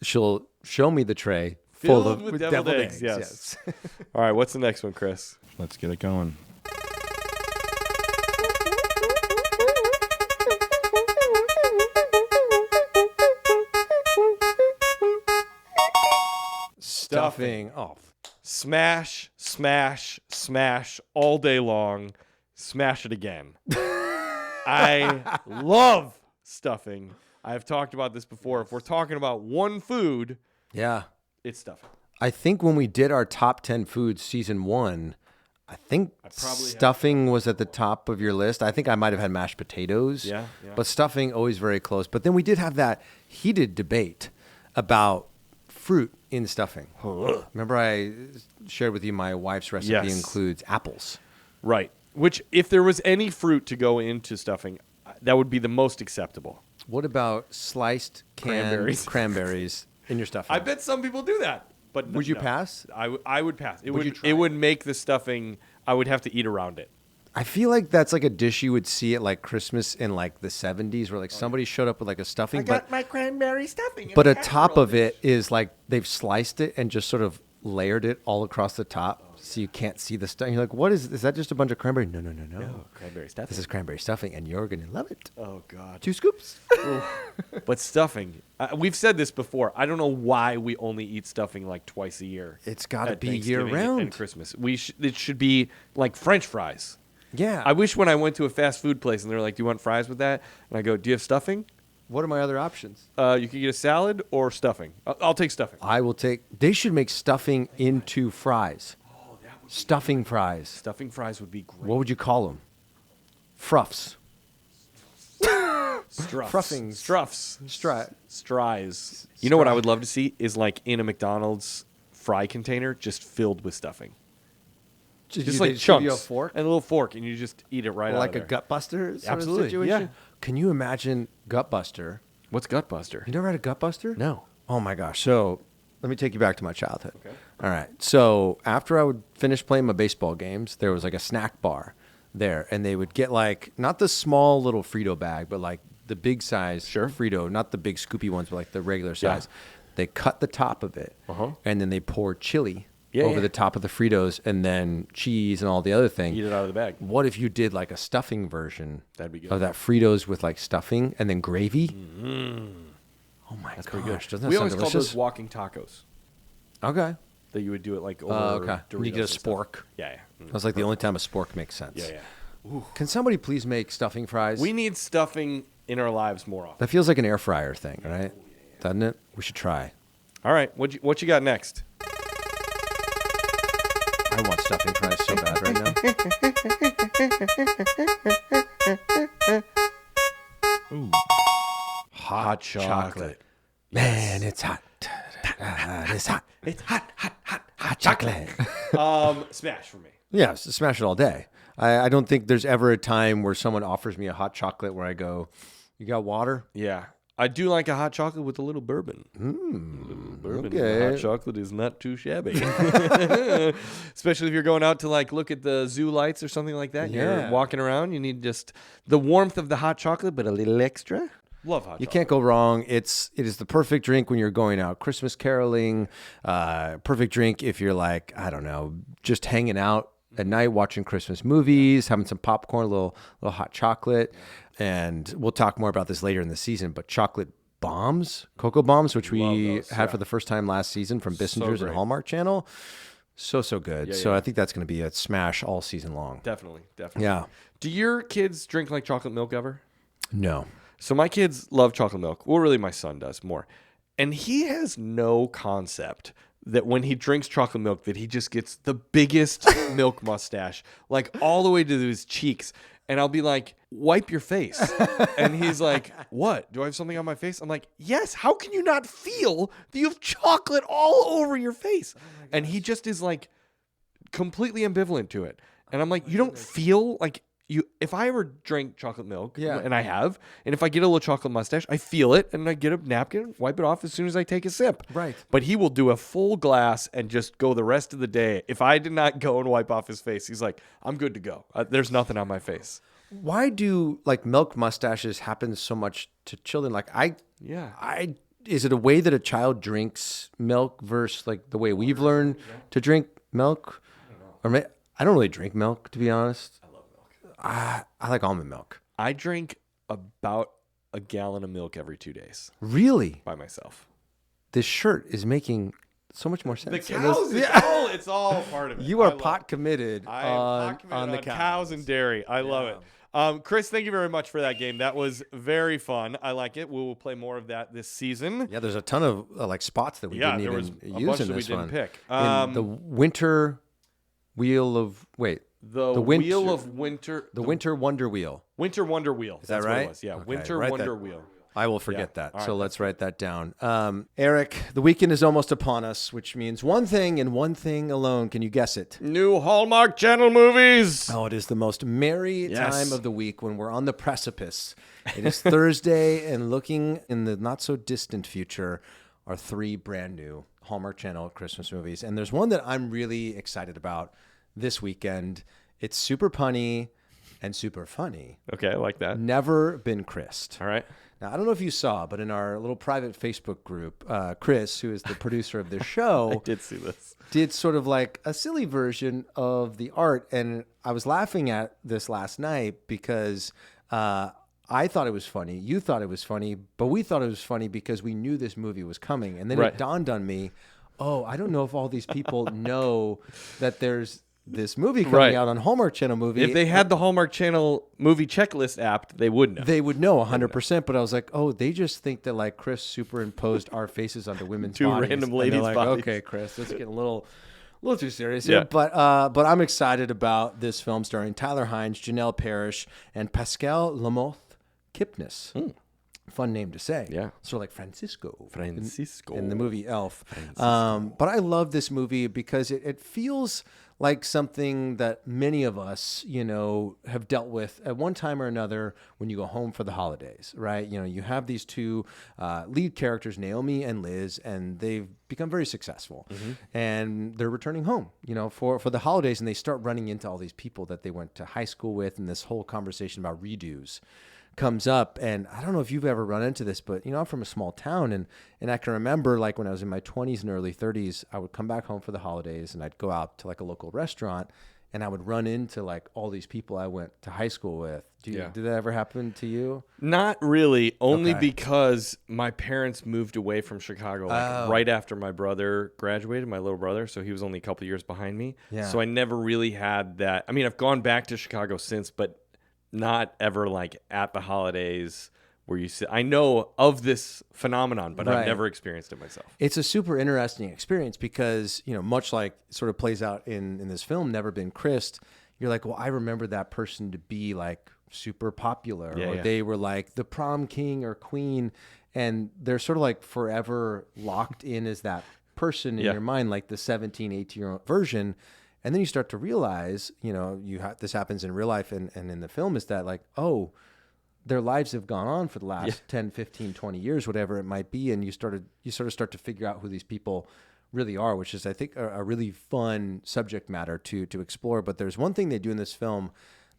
Speaker 2: she'll show me the tray full
Speaker 1: Filled
Speaker 2: of
Speaker 1: with
Speaker 2: with
Speaker 1: deviled
Speaker 2: deviled
Speaker 1: eggs,
Speaker 2: eggs.
Speaker 1: yes. All right, what's the next one, Chris?
Speaker 4: Let's get it going.
Speaker 2: Stuffing. Oh,
Speaker 1: Smash, smash, smash all day long. Smash it again. I love stuffing. I've talked about this before. If we're talking about one food,
Speaker 2: yeah.
Speaker 1: it's stuffing.
Speaker 2: I think when we did our top 10 foods season 1, I think
Speaker 1: probably
Speaker 2: stuffing was at the top of your list. I think I might have had mashed potatoes.
Speaker 1: Yeah.
Speaker 2: But stuffing, always very close. But then we did have that heated debate about fruit in stuffing. Remember I shared with you my wife's recipe
Speaker 1: Yes.
Speaker 2: includes apples.
Speaker 1: Right. Which, if there was any fruit to go into stuffing, that would be the most acceptable.
Speaker 2: What about sliced canned cranberries in your stuffing?
Speaker 1: I bet some people do that. But
Speaker 2: Would you
Speaker 1: no.
Speaker 2: pass?
Speaker 1: I would pass. It
Speaker 2: Would you
Speaker 1: would
Speaker 2: try
Speaker 1: it would make the stuffing. I would have to eat around it.
Speaker 2: I feel like that's like a dish you would see at like Christmas in like the 70s, where like somebody showed up with like a stuffing, but
Speaker 1: my cranberry stuffing.
Speaker 2: But a top of it is like they've sliced it and just sort of layered it all across the top, so you can't see the stuff. You're like, what is that? Just a bunch of cranberry? No.
Speaker 1: cranberry stuffing.
Speaker 2: This is cranberry stuffing, and you're gonna love it.
Speaker 1: Oh God.
Speaker 2: 2 scoops.
Speaker 1: But stuffing. We've said this before. I don't know why we only eat stuffing like twice a year.
Speaker 2: It's got to
Speaker 1: at
Speaker 2: be
Speaker 1: Thanksgiving
Speaker 2: year-round.
Speaker 1: and Christmas. It should be like French fries.
Speaker 2: Yeah.
Speaker 1: I wish when I went to a fast food place and they're like, "Do you want fries with that?" And I go, "Do you have stuffing?"
Speaker 2: What are my other options?
Speaker 1: You could get a salad or stuffing. I'll take stuffing.
Speaker 2: I will take. They should make stuffing into fries. Stuffing fries.
Speaker 1: Stuffing fries would be great.
Speaker 2: What would you call them? Fruffs.
Speaker 1: Struffs.
Speaker 2: Fruffings.
Speaker 1: Struffs.
Speaker 2: Stries.
Speaker 1: You know what I would love to see is like in a McDonald's fry container just filled with stuffing. Just like chunks.
Speaker 2: You a fork?
Speaker 1: And a little fork, and you just eat it right
Speaker 2: Or
Speaker 1: out
Speaker 2: like
Speaker 1: of
Speaker 2: a
Speaker 1: there.
Speaker 2: Gutbuster sort
Speaker 1: Absolutely,
Speaker 2: of situation?
Speaker 1: yeah.
Speaker 2: Can you imagine Gutbuster?
Speaker 1: What's Gutbuster?
Speaker 2: You never had a Gutbuster?
Speaker 1: No.
Speaker 2: Oh my gosh. So Let me take you back to my childhood. Okay. All right. So after I would finish playing my baseball games, there was like a snack bar there, and they would get like not the small little Frito bag, but like the big size Frito, not the big scoopy ones, but like the regular size. They cut the top of it, and then they pour chili over the top of the Fritos, and then cheese and all the other things.
Speaker 1: Eat it out of the bag.
Speaker 2: What if you did like a stuffing version
Speaker 1: That'd be good.
Speaker 2: of that Fritos with like stuffing and then gravy? Oh my gosh,
Speaker 1: Pretty good.
Speaker 2: doesn't that
Speaker 1: We
Speaker 2: sound
Speaker 1: always call
Speaker 2: delicious?
Speaker 1: those walking tacos.
Speaker 2: Okay.
Speaker 1: That you would do it like over
Speaker 2: Okay.
Speaker 1: Doritos
Speaker 2: You get a
Speaker 1: and stuff.
Speaker 2: spork.
Speaker 1: Yeah.
Speaker 2: That's like the only time a spork makes sense.
Speaker 1: Yeah.
Speaker 2: Can somebody please make stuffing fries?
Speaker 1: We need stuffing in our lives more often.
Speaker 2: That feels like an air fryer thing, right? Doesn't it? We should try.
Speaker 1: All right, what you got next?
Speaker 2: I want stuffing fries so bad right now.
Speaker 4: Ooh.
Speaker 1: Hot chocolate.
Speaker 2: Man, it's hot. It's hot.
Speaker 1: It's hot
Speaker 2: Chocolate.
Speaker 1: Smash for me.
Speaker 2: Yeah, smash it all day. I don't think there's ever a time where someone offers me a hot chocolate where I go, "You got water?"
Speaker 1: Yeah. I do like a hot chocolate with a little bourbon. A little bourbon in
Speaker 2: okay.
Speaker 1: the hot chocolate is not too shabby. Especially if you're going out to like look at the zoo lights or something like that.
Speaker 2: Yeah.
Speaker 1: You're walking around, you need just the warmth of the hot chocolate, but a little extra. Love hot
Speaker 2: You
Speaker 1: chocolate.
Speaker 2: can't go wrong. It is the perfect drink when you're going out Christmas caroling. Perfect drink if you're like, I don't know, just hanging out at night watching Christmas movies, having some popcorn, a little hot chocolate. And we'll talk more about this later in the season, but chocolate bombs, cocoa bombs, which we had for the first time last season from Bissinger's and Hallmark Channel. So good. So I think that's going to be a smash all season long.
Speaker 1: Definitely.
Speaker 2: Yeah.
Speaker 1: Do your kids drink like chocolate milk ever?
Speaker 2: No.
Speaker 1: So my kids love chocolate milk. Well, really, my son does more. And he has no concept that when he drinks chocolate milk that he just gets the biggest milk mustache, like all the way to his cheeks. And I'll be like, wipe your face. And he's like, what? Do I have something on my face? I'm like, yes. How can you not feel that you have chocolate all over your face? And he just is like completely ambivalent to it. And I'm like, you don't feel like if I ever drink chocolate milk, and I have, and if I get a little chocolate mustache, I feel it, and I get a napkin, wipe it off as soon as I take a sip.
Speaker 2: Right.
Speaker 1: But he will do a full glass and just go the rest of the day. If I did not go and wipe off his face, he's like, I'm good to go. There's nothing on my face.
Speaker 2: Why do like milk mustaches happen so much to children? Like is it a way that a child drinks milk versus like the way we've learned to drink milk? I don't really drink milk, to be honest. I like almond milk.
Speaker 1: I drink about a gallon of milk every 2 days
Speaker 2: Really?
Speaker 1: by myself.
Speaker 2: This shirt is making so much more sense.
Speaker 1: It's all part of it.
Speaker 2: You are pot committed
Speaker 1: I am
Speaker 2: on
Speaker 1: pot committed
Speaker 2: the
Speaker 1: on
Speaker 2: cows.
Speaker 1: cows and dairy. I love it. Chris, thank you very much for that game. That was very fun. I like it. We will play more of that this season.
Speaker 2: Yeah, there's a ton of like spots that we didn't
Speaker 1: there
Speaker 2: even
Speaker 1: was a
Speaker 2: use
Speaker 1: bunch
Speaker 2: in
Speaker 1: that we
Speaker 2: this
Speaker 1: didn't
Speaker 2: one.
Speaker 1: pick.
Speaker 2: In the winter wheel of
Speaker 1: The Wheel of Winter.
Speaker 2: The Winter Wonder Wheel.
Speaker 1: Winter Wonder Wheel.
Speaker 2: Is that
Speaker 1: That's
Speaker 2: right?
Speaker 1: What it was. Yeah,
Speaker 2: Okay,
Speaker 1: Winter
Speaker 2: write
Speaker 1: Wonder
Speaker 2: that.
Speaker 1: Wheel.
Speaker 2: I will forget
Speaker 1: Yeah.
Speaker 2: that.
Speaker 1: All
Speaker 2: So
Speaker 1: right,
Speaker 2: let's write that down. Eric, the weekend is almost upon us, which means one thing and one thing alone. Can you guess it?
Speaker 1: New Hallmark Channel movies.
Speaker 2: Oh, it is the most merry
Speaker 1: Yes.
Speaker 2: time of the week when we're on the precipice. It is Thursday, and looking in the not so distant future are 3 brand new Hallmark Channel Christmas movies. And there's one that I'm really excited about this weekend. It's super punny and super funny.
Speaker 1: Okay, I like that.
Speaker 2: Never Been Chris'd.
Speaker 1: All right.
Speaker 2: Now, I don't know if you saw, but in our little private Facebook group, Chris, who is the producer of this show,
Speaker 1: I did see this.
Speaker 2: did sort of like a silly version of the art. And I was laughing at this last night because I thought it was funny. You thought it was funny, but we thought it was funny because we knew this movie was coming. And then
Speaker 1: Right.
Speaker 2: it dawned on me, I don't know if all these people know that there's this movie coming
Speaker 1: Right.
Speaker 2: out on Hallmark Channel movie.
Speaker 1: If they had the Hallmark Channel movie checklist app, they would know.
Speaker 2: They would know 100%, but I was like, they just think that like Chris superimposed our faces onto women's
Speaker 1: Two
Speaker 2: bodies.
Speaker 1: random
Speaker 2: And
Speaker 1: ladies'
Speaker 2: they're like,
Speaker 1: bodies.
Speaker 2: okay, Chris, let's get a little too serious
Speaker 1: Yeah.
Speaker 2: here. But I'm excited about this film starring Tyler Hynes, Janelle Parrish, and Pascal Lamoth Kipnis. Fun name to say.
Speaker 1: Yeah.
Speaker 2: Sort of like Francisco.
Speaker 1: Francisco.
Speaker 2: In the movie Elf. But I love this movie because it feels like something that many of us, have dealt with at one time or another when you go home for the holidays, right? You have these two lead characters, Naomi and Liz, and they've become very successful. And they're returning home, for the holidays, and they start running into all these people that they went to high school with, and this whole conversation about redos comes up. And I don't know if you've ever run into this, but I'm from a small town, and I can remember, like, when I was in my 20s and early 30s, I would come back home for the holidays and I'd go out to like a local restaurant and I would run into like all these people I went to high school with. Did that ever happen to you?
Speaker 1: Not really, only because my parents moved away from Chicago right after my brother graduated, my little brother, so he was only a couple years behind me.
Speaker 2: Yeah.
Speaker 1: So I never really had that. I mean, I've gone back to Chicago since, but not ever like at the holidays where you sit. I know of this phenomenon, but I've never experienced it myself.
Speaker 2: It's a super interesting experience because, much like sort of plays out in this film, Never Been Christ, you're like, well, I remember that person to be like super popular, or they were like the prom king or queen, and they're sort of like forever locked in as that person in your mind, like the 17, 18-year-old version. And then you start to realize, this happens in real life and in the film, is that like, oh, their lives have gone on for the last 10, 15, 20 years, whatever it might be. And you sort of start to figure out who these people really are, which is, I think, a really fun subject matter to explore. But there's one thing they do in this film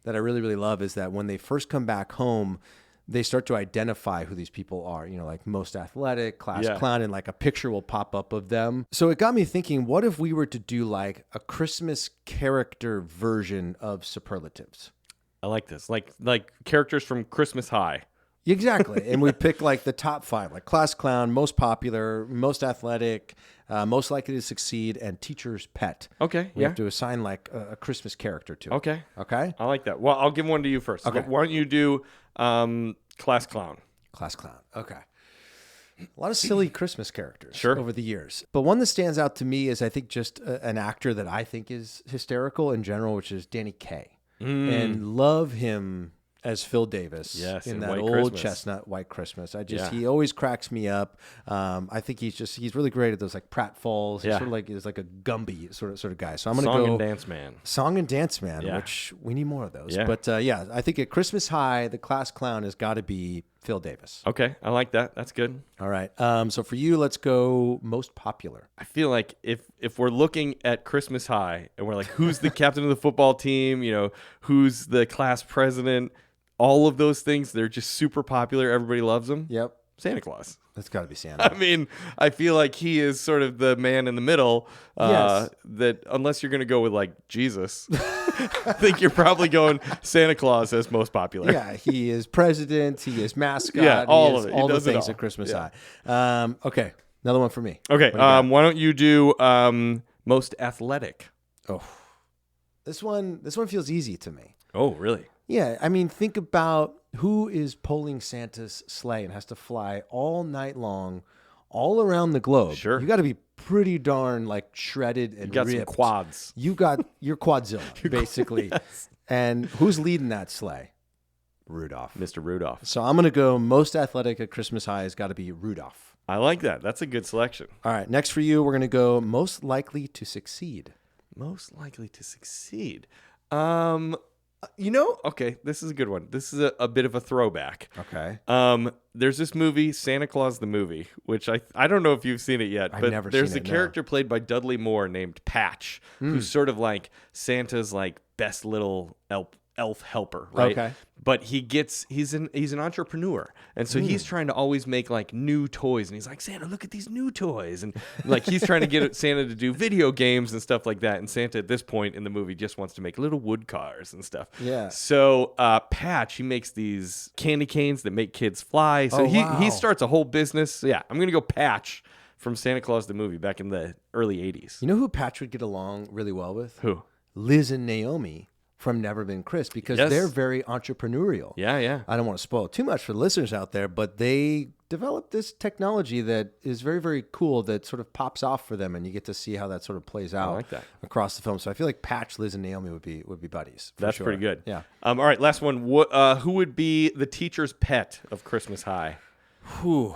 Speaker 2: that I really, really love, is that when they first come back home, they start to identify who these people are, like most athletic, class clown, and like a picture will pop up of them. So it got me thinking, what if we were to do like a Christmas character version of superlatives?
Speaker 1: I like this. Like characters from Christmas High.
Speaker 2: Exactly. And we pick like the top 5, like class clown, most popular, most athletic, most likely to succeed, and teacher's pet.
Speaker 1: Okay.
Speaker 2: We have to assign like a Christmas character to it.
Speaker 1: Okay.
Speaker 2: Okay.
Speaker 1: I like that. Well, I'll give one to you first.
Speaker 2: Okay.
Speaker 1: Why don't you do class clown?
Speaker 2: Class clown. Okay. A lot of silly Christmas characters
Speaker 1: Sure.
Speaker 2: over the years. But one that stands out to me is, I think, just an actor that I think is hysterical in general, which is Danny Kaye. And love him as Phil Davis in that
Speaker 1: White
Speaker 2: old
Speaker 1: Christmas.
Speaker 2: chestnut White Christmas. He always cracks me up. I think he's really great at those like pratfalls. He's sort of like, he's like a Gumby sort of guy. So I'm going to go Song and Dance Man, which we need more of those.
Speaker 1: Yeah.
Speaker 2: But I think at Christmas High, the class clown has got to be Phil Davis.
Speaker 1: Okay, I like that. That's good.
Speaker 2: All right. So for you, let's go most popular.
Speaker 1: I feel like if we're looking at Christmas High and we're like, who's the captain of the football team? Who's the class president? All of those things, they're just super popular. Everybody loves them.
Speaker 2: Yep.
Speaker 1: Santa Claus.
Speaker 2: That's got to be Santa.
Speaker 1: I mean, I feel like he is sort of the man in the middle.
Speaker 2: Yes.
Speaker 1: That unless you're going to go with like Jesus, I think you're probably going Santa Claus as most popular.
Speaker 2: Yeah, he is president. He is mascot.
Speaker 1: Yeah, all of it. He
Speaker 2: All the
Speaker 1: does it
Speaker 2: things
Speaker 1: all.
Speaker 2: at Christmas
Speaker 1: Yeah.
Speaker 2: High. Okay, another one for me.
Speaker 1: Okay. Why don't you do most athletic?
Speaker 2: Oh, this one feels easy to me.
Speaker 1: Oh, really?
Speaker 2: Yeah, I mean, think about who is pulling Santa's sleigh and has to fly all night long, all around the globe.
Speaker 1: Sure.
Speaker 2: You got to be pretty darn like shredded and
Speaker 1: You got
Speaker 2: ripped.
Speaker 1: some quads.
Speaker 2: You got your Quadzilla, basically. And who's leading that sleigh? Rudolph.
Speaker 1: Mr. Rudolph.
Speaker 2: So I'm going to go most athletic at Christmas High has got to be Rudolph.
Speaker 1: I like that. That's a good selection.
Speaker 2: All right, next for you, we're going to go most likely to succeed.
Speaker 1: Most likely to succeed. Okay, this is a good one. This is a bit of a throwback.
Speaker 2: Okay.
Speaker 1: There's this movie, Santa Claus the Movie, which I don't know if you've seen it yet,
Speaker 2: I've
Speaker 1: but
Speaker 2: never
Speaker 1: there's
Speaker 2: seen
Speaker 1: a
Speaker 2: it, no.
Speaker 1: character played by Dudley Moore named Patch, who's sort of like Santa's like best little elf helper, right?
Speaker 2: Okay.
Speaker 1: But he's an entrepreneur, and so he's trying to always make like new toys, and he's like, Santa, look at these new toys, and like he's trying to get Santa to do video games and stuff like that, and Santa at this point in the movie just wants to make little wood cars and stuff.
Speaker 2: Yeah.
Speaker 1: So Patch, he makes these candy canes that make kids fly. So he starts a whole business. So, yeah, I'm gonna go Patch from Santa Claus the Movie back in the early 80s.
Speaker 2: You know who Patch would get along really well with?
Speaker 1: Who?
Speaker 2: Liz and Naomi from Never Been Chris, because they're very entrepreneurial.
Speaker 1: Yeah.
Speaker 2: I don't want to spoil too much for the listeners out there, but they developed this technology that is very, very cool that sort of pops off for them, and you get to see how that sort of plays out
Speaker 1: like that.
Speaker 2: across the film. So I feel like Patch, Liz, and Naomi would be buddies. For
Speaker 1: That's
Speaker 2: sure.
Speaker 1: pretty good.
Speaker 2: Yeah.
Speaker 1: All right, last one. Who would be the teacher's pet of Christmas High?
Speaker 2: Whew.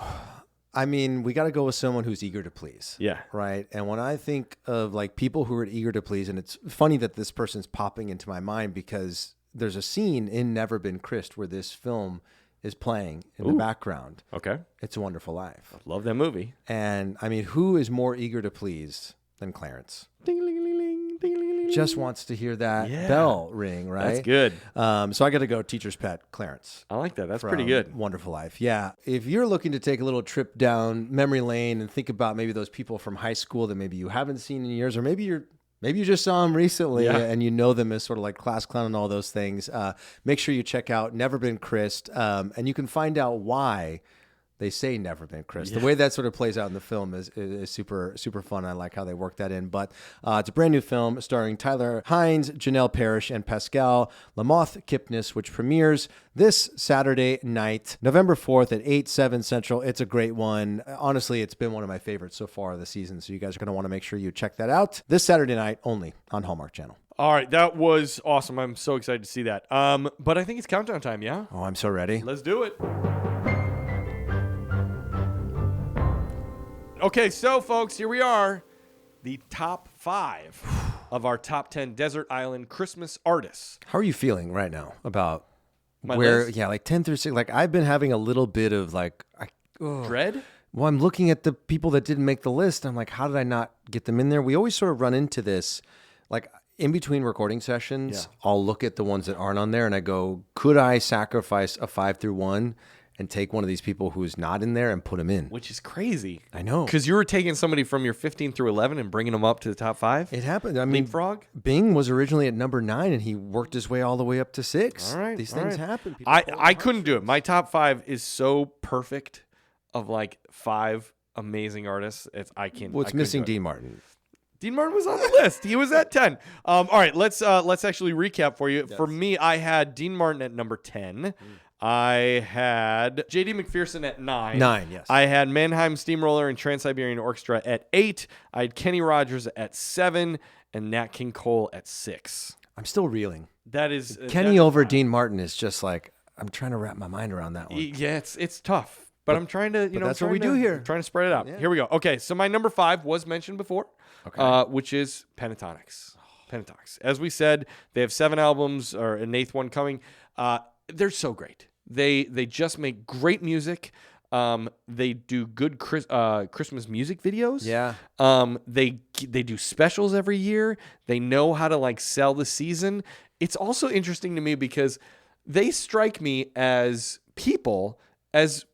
Speaker 2: I mean, we got to go with someone who's eager to please.
Speaker 1: Yeah.
Speaker 2: Right. And when I think of like people who are eager to please, and it's funny that this person's popping into my mind because there's a scene in Never Been Kissed where this film is playing in the background.
Speaker 1: Okay.
Speaker 2: It's a Wonderful Life.
Speaker 1: Love that movie.
Speaker 2: And I mean, who is more eager to please than Clarence?
Speaker 1: Ding-a-ling-a-ling, ding-a-ling-a-ling.
Speaker 2: Just wants to hear that bell ring, right?
Speaker 1: That's good.
Speaker 2: So I got to go teacher's pet, Clarence.
Speaker 1: I like that. That's
Speaker 2: from
Speaker 1: pretty good.
Speaker 2: Wonderful Life. Yeah. If you're looking to take a little trip down memory lane and think about maybe those people from high school that maybe you haven't seen in years, or maybe you just saw them recently and you know them as sort of like class clown and all those things, make sure you check out Never Been Kissed, and you can find out why they say Never Been Kissed. The way that sort of plays out in the film is super, super fun. I like how they work that in. But it's a brand new film starring Tyler Hynes, Janelle Parrish, and Pascal Lamoth Kipnis, which premieres this Saturday night, November 4th at 8/7 Central. It's a great one. Honestly, it's been one of my favorites so far this season. So you guys are going to want to make sure you check that out this Saturday night only on Hallmark Channel.
Speaker 1: All right. That was awesome. I'm so excited to see that. But I think it's countdown time, yeah?
Speaker 2: Oh, I'm so ready.
Speaker 1: Let's do it. Okay, so folks, here we are. The top 5 of our top 10 desert island Christmas artists.
Speaker 2: How are you feeling right now about
Speaker 1: My
Speaker 2: where,
Speaker 1: list?
Speaker 2: yeah, like 10 through 6? Like I've been having a little bit of like,
Speaker 1: Dread?
Speaker 2: well, I'm looking at the people that didn't make the list. I'm like, how did I not get them in there? We always sort of run into this, like in between recording sessions, I'll look at the ones that aren't on there and I go, could I sacrifice a 5 through 1 and take one of these people who's not in there and put them in?
Speaker 1: Which is crazy.
Speaker 2: I know.
Speaker 1: Because you were taking somebody from your 15 through 11 and bringing them up to the top 5?
Speaker 2: It happened. I mean,
Speaker 1: Leapfrog?
Speaker 2: Bing was originally at number 9 and he worked his way all the way up to 6.
Speaker 1: All right.
Speaker 2: These
Speaker 1: all
Speaker 2: things
Speaker 1: right.
Speaker 2: happen. People
Speaker 1: I couldn't do it. My top 5 is so perfect of like 5 amazing artists. I can't.
Speaker 2: What's
Speaker 1: I couldn't
Speaker 2: missing?
Speaker 1: do it.
Speaker 2: Dean Martin.
Speaker 1: Dean Martin was on the list. He was at 10. All right, let's actually recap for you. Yes. For me, I had Dean Martin at number 10. I had J.D. McPherson at 9.
Speaker 2: 9, yes.
Speaker 1: I had Mannheim Steamroller and Trans-Siberian Orchestra at 8. I had Kenny Rogers at 7 and Nat King Cole at 6.
Speaker 2: I'm still reeling.
Speaker 1: That is
Speaker 2: Kenny over Dean Martin is just like, I'm trying to wrap my mind around that one.
Speaker 1: Yeah, it's tough. But I'm trying to,
Speaker 2: that's what we do here.
Speaker 1: I'm trying to spread it out.
Speaker 2: Yeah.
Speaker 1: Here we go. Okay, so my number 5 was mentioned before, which is Pentatonix. Pentatonix. As we said, they have 7 albums, or an 8th one coming. They're so great. They just make great music. They do good Christmas music videos.
Speaker 2: Yeah.
Speaker 1: They do specials every year. They know how to like sell the season. It's also interesting to me because they strike me as people as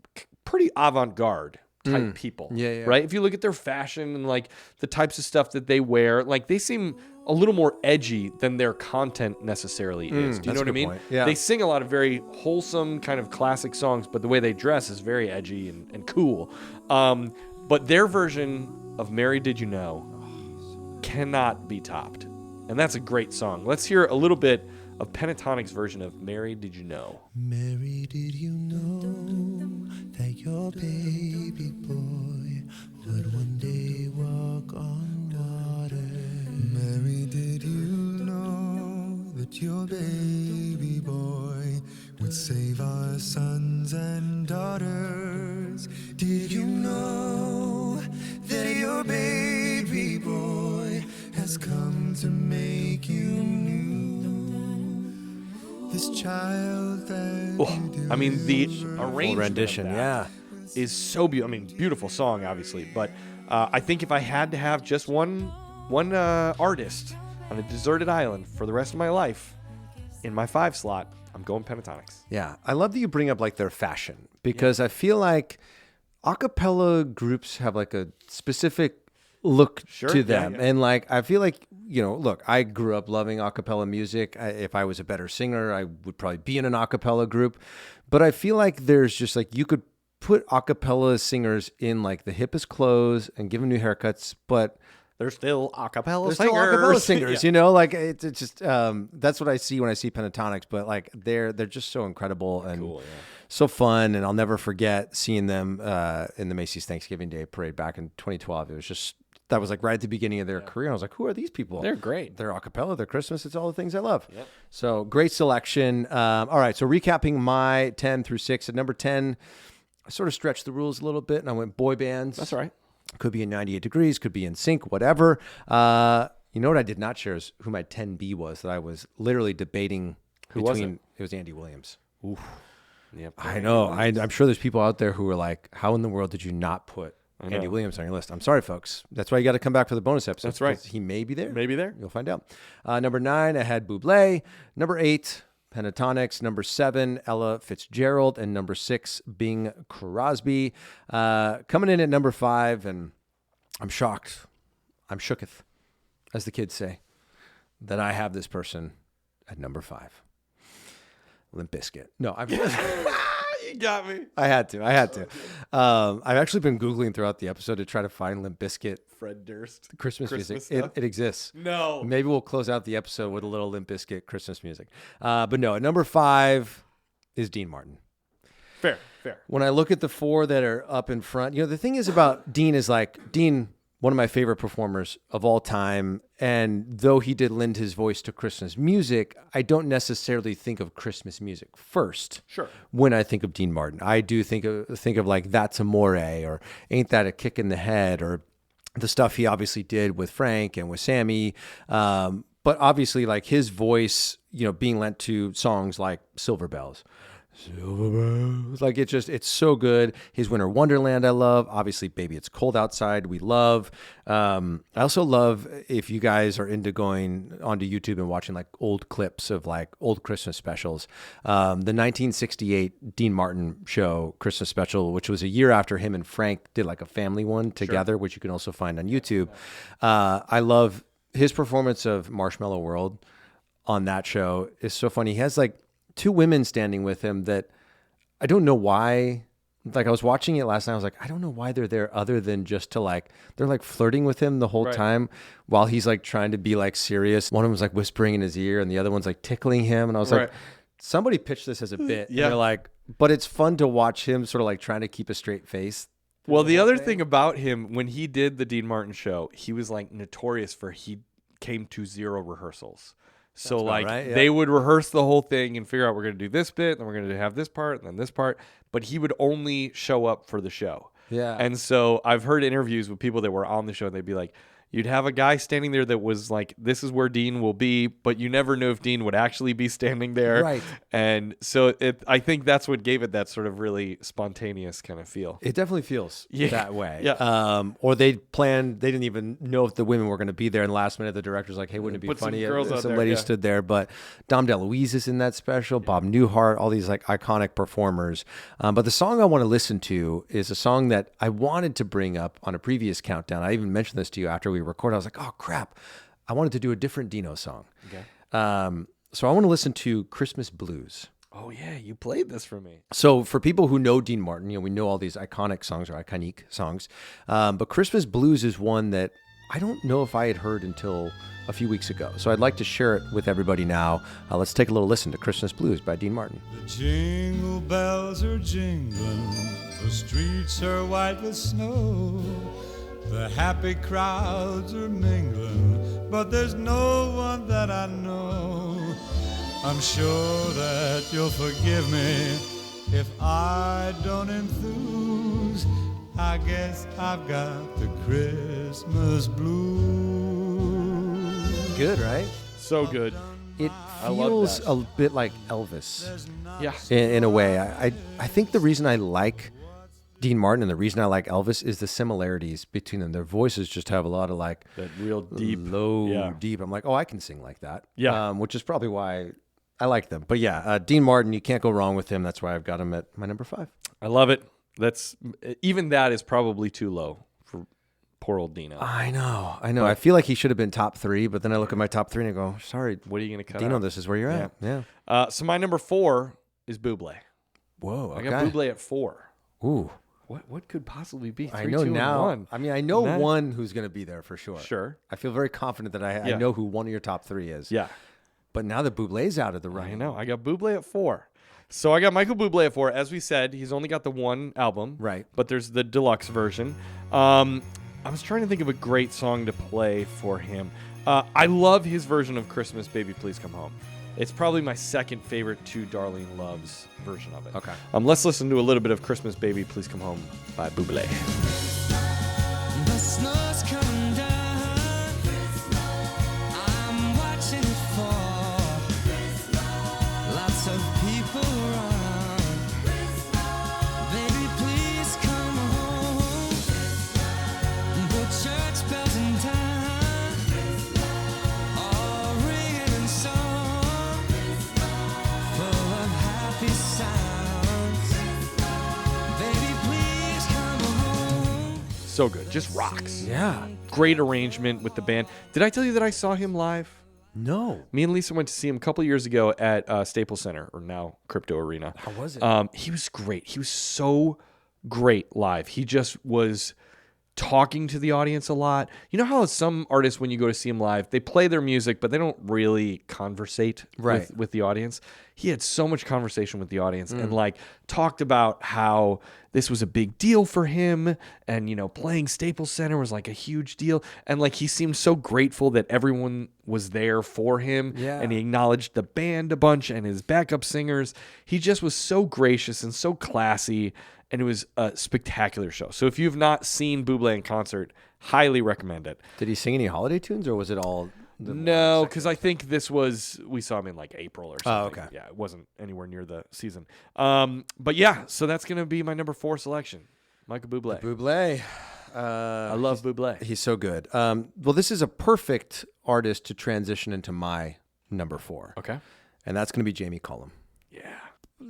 Speaker 1: pretty avant-garde type people.
Speaker 2: Yeah.
Speaker 1: Right? If you look at their fashion and like the types of stuff that they wear, like they seem a little more edgy than their content necessarily is. Do you know what I mean?
Speaker 2: Yeah.
Speaker 1: They sing a lot of very wholesome kind of classic songs, but the way they dress is very edgy and cool. But their version of Mary Did You Know cannot be topped. And that's a great song. Let's hear a little bit of Pentatonix version of Mary Did You Know.
Speaker 5: Mary, did you know that your baby boy would one day walk on water? Mary, did you know that your baby boy would save our sons and daughters? Did you know that your baby boy has come to make you new? This child that
Speaker 1: I mean, the arrangement
Speaker 2: rendition,
Speaker 1: of that is so beautiful. I mean, beautiful song, obviously, but I think if I had to have just one artist on a deserted island for the rest of my life in my 5 slot, I'm going Pentatonix.
Speaker 2: Yeah. I love that you bring up like their fashion because I feel like a cappella groups have like a specific look to them.
Speaker 1: Yeah.
Speaker 2: And like, I feel like, you know, look, I grew up loving a cappella music. If I was a better singer, I would probably be in an a cappella group. But I feel like there's just like, you could put a cappella singers in like the hippest clothes and give them new haircuts, but
Speaker 1: They're still a cappella
Speaker 2: there's
Speaker 1: singers.
Speaker 2: still a cappella singers,
Speaker 1: Yeah.
Speaker 2: you know, like it's just, that's what I see when I see Pentatonix, but like they're just so incredible and
Speaker 1: Cool, yeah.
Speaker 2: so fun. And I'll never forget seeing them in the Macy's Thanksgiving Day Parade back in 2012. It was just, that was like right at the beginning of their career. I was like, who are these people?
Speaker 1: They're great.
Speaker 2: They're a cappella, they're Christmas. It's all the things I love. Yep. So great selection. All right. So recapping my 10 through 6 at number 10, I sort of stretched the rules a little bit, and I went boy bands.
Speaker 1: That's all right.
Speaker 2: Could be in 98 Degrees, could be in Sync, whatever. You know what I did not share is who my 10B was that I was literally debating.
Speaker 1: Who was
Speaker 2: it? It was Andy Williams.
Speaker 1: Oof. Yep.
Speaker 2: I know. I'm sure there's people out there who are like, how in the world did you not put Andy Williams on your list? I'm sorry, folks. That's why you got to come back for the bonus episode.
Speaker 1: That's right.
Speaker 2: He may be there.
Speaker 1: Maybe there.
Speaker 2: You'll find out. Number 9, I had Buble. Number 8, Pentatonix. Number 7, Ella Fitzgerald. And number 6, Bing Crosby. Coming in at number 5, and I'm shocked. I'm shooketh, as the kids say, that I have this person at number 5. Limp Bizkit. No, I've
Speaker 1: You got me.
Speaker 2: I had to. I've actually been Googling throughout the episode to try to find Limp Bizkit
Speaker 1: Fred Durst.
Speaker 2: Christmas music.
Speaker 1: stuff?
Speaker 2: It exists.
Speaker 1: No.
Speaker 2: Maybe we'll close out the episode with a little Limp Bizkit Christmas music. But no, at number 5 is Dean Martin.
Speaker 1: Fair.
Speaker 2: When I look at the 4 that are up in front, the thing is about Dean is like, Dean, one of my favorite performers of all time. And though he did lend his voice to Christmas music, I don't necessarily think of Christmas music first.
Speaker 1: Sure.
Speaker 2: When I think of Dean Martin, I do think of like That's Amore or Ain't That a Kick in the Head or the stuff he obviously did with Frank and with Sammy. But obviously like his voice, being lent to songs like Silver Bells. Like it's so good. His Winter Wonderland I love. Obviously, Baby It's Cold Outside we love. I also love if you guys are into going onto YouTube and watching like old clips of like old Christmas specials. The 1968 Dean Martin show Christmas special, which was a year after him and Frank did like a family one together, which you can also find on YouTube. I love his performance of Marshmallow World on that show. Is so funny. He has like 2 women standing with him that I don't know why. Like I was watching it last night. I was like, I don't know why they're there other than just to like, they're like flirting with him the whole time while he's like trying to be like serious. One of them's like whispering in his ear and the other one's like tickling him. And I was like, somebody pitched this as a bit. Yeah. And they're like, but it's fun to watch him sort of like trying to keep a straight face.
Speaker 1: Well, the other thing about him, when he did the Dean Martin show, he was like notorious for he came to 0 rehearsals. So like they would rehearse the whole thing and figure out we're going to do this bit, and we're going to have this part, and then this part. But he would only show up for the show.
Speaker 2: Yeah.
Speaker 1: And so I've heard interviews with people that were on the show, and they'd be like, you'd have a guy standing there that was like, this is where Dean will be, but you never knew if Dean would actually be standing there.
Speaker 2: Right.
Speaker 1: And so I think that's what gave it that sort of really spontaneous kind of feel.
Speaker 2: It definitely feels that way.
Speaker 1: Yeah.
Speaker 2: Or they didn't even know if the women were going to be there, and last minute the director's like, hey, wouldn't it be funny if some ladies stood there? But Dom DeLuise is in that special, Bob Newhart, all these like iconic performers. But the song I want to listen to is a song that I wanted to bring up on a previous countdown. I even mentioned this to you after we recorded. I was like, oh crap, I wanted to do a different Dino song. Okay. So I want to listen to Christmas Blues.
Speaker 1: Oh yeah, you played this for me.
Speaker 2: So for people who know Dean Martin, we know all these iconic songs or iconic songs, but Christmas Blues is one that I don't know if I had heard until a few weeks ago. So I'd like to share it with everybody now. Let's take a little listen to Christmas Blues by Dean Martin.
Speaker 5: The jingle bells are jingling, the streets are white with snow, the happy crowds are mingling, but there's no one that I know. I'm sure that you'll forgive me if I don't enthuse. I guess I've got the Christmas blues.
Speaker 2: Good, right?
Speaker 1: So good.
Speaker 2: It
Speaker 1: I love
Speaker 2: feels
Speaker 1: that.
Speaker 2: a bit like Elvis
Speaker 1: Yeah.
Speaker 2: in a way. I think the reason I like Dean Martin and the reason I like Elvis is the similarities between them. Their voices just have a lot of like
Speaker 1: That real deep,
Speaker 2: low, deep. I'm like, oh, I can sing like that.
Speaker 1: Yeah.
Speaker 2: Which is probably why I like them. But yeah, Dean Martin, you can't go wrong with him. That's why I've got him at my number 5.
Speaker 1: I love it. Even that is probably too low for poor old Dino.
Speaker 2: I know. I feel like he should have been top 3, but then I look at my top 3 and I go, sorry,
Speaker 1: What are you going to cut
Speaker 2: Dino,
Speaker 1: out?
Speaker 2: this is where you're at. Yeah.
Speaker 1: So my number 4 is Buble.
Speaker 2: Whoa.
Speaker 1: I got Buble at 4.
Speaker 2: Ooh.
Speaker 1: What could possibly be 3,
Speaker 2: I know
Speaker 1: 2,
Speaker 2: now.
Speaker 1: and 1?
Speaker 2: I mean, I know one who's going to be there for sure.
Speaker 1: Sure.
Speaker 2: I feel very confident that I know who one of your top 3 is.
Speaker 1: Yeah.
Speaker 2: But now that Bublé's out of the
Speaker 1: I
Speaker 2: running.
Speaker 1: know. I got Buble at 4. So I got Michael Bublé at 4. As we said, he's only got the one album.
Speaker 2: Right.
Speaker 1: But there's the deluxe version. I was trying to think of a great song to play for him. I love his version of Christmas, Baby Please Come Home. It's probably my second favorite to Darlene Love's version of it.
Speaker 2: Okay.
Speaker 1: Let's listen to a little bit of Christmas Baby, Please Come Home by Buble.
Speaker 6: The snow's coming down. I'm watching it fall. Lots of people around. Baby, please come home. The church bells in town, all ringing in song, full of happy sounds. Baby, please come home.
Speaker 1: So good. Just rocks.
Speaker 2: Yeah.
Speaker 1: Great arrangement with the band. Did I tell you that I saw him live?
Speaker 2: No.
Speaker 1: Me and Lisa went to see him a couple years ago at Staples Center, or now Crypto Arena.
Speaker 2: How was it?
Speaker 1: He was great. He was so great live. He just was talking to the audience a lot. You know how some artists, when you go to see them live, they play their music, but they don't really conversate
Speaker 2: Right.
Speaker 1: with the audience. He had so much conversation with the audience and like talked about how this was a big deal for him, and you know, playing Staples Center was like a huge deal, and like he seemed so grateful that everyone was there for him.
Speaker 2: Yeah.
Speaker 1: And he acknowledged the band a bunch and his backup singers. He just was so gracious and so classy, and it was a spectacular show. So if you've not seen Buble in concert, highly recommend it.
Speaker 2: Did he sing any holiday tunes, or was it all?
Speaker 1: No, because I think we saw him in like April or something.
Speaker 2: okay.
Speaker 1: Yeah, it wasn't anywhere near the season. But yeah, so that's going to be my number 4 selection, Michael Buble.
Speaker 2: Buble.
Speaker 1: I love Buble.
Speaker 2: He's so good. Well, this is a perfect artist to transition into my number 4.
Speaker 1: Okay.
Speaker 2: And that's going to be Jamie Cullum.
Speaker 1: Yeah.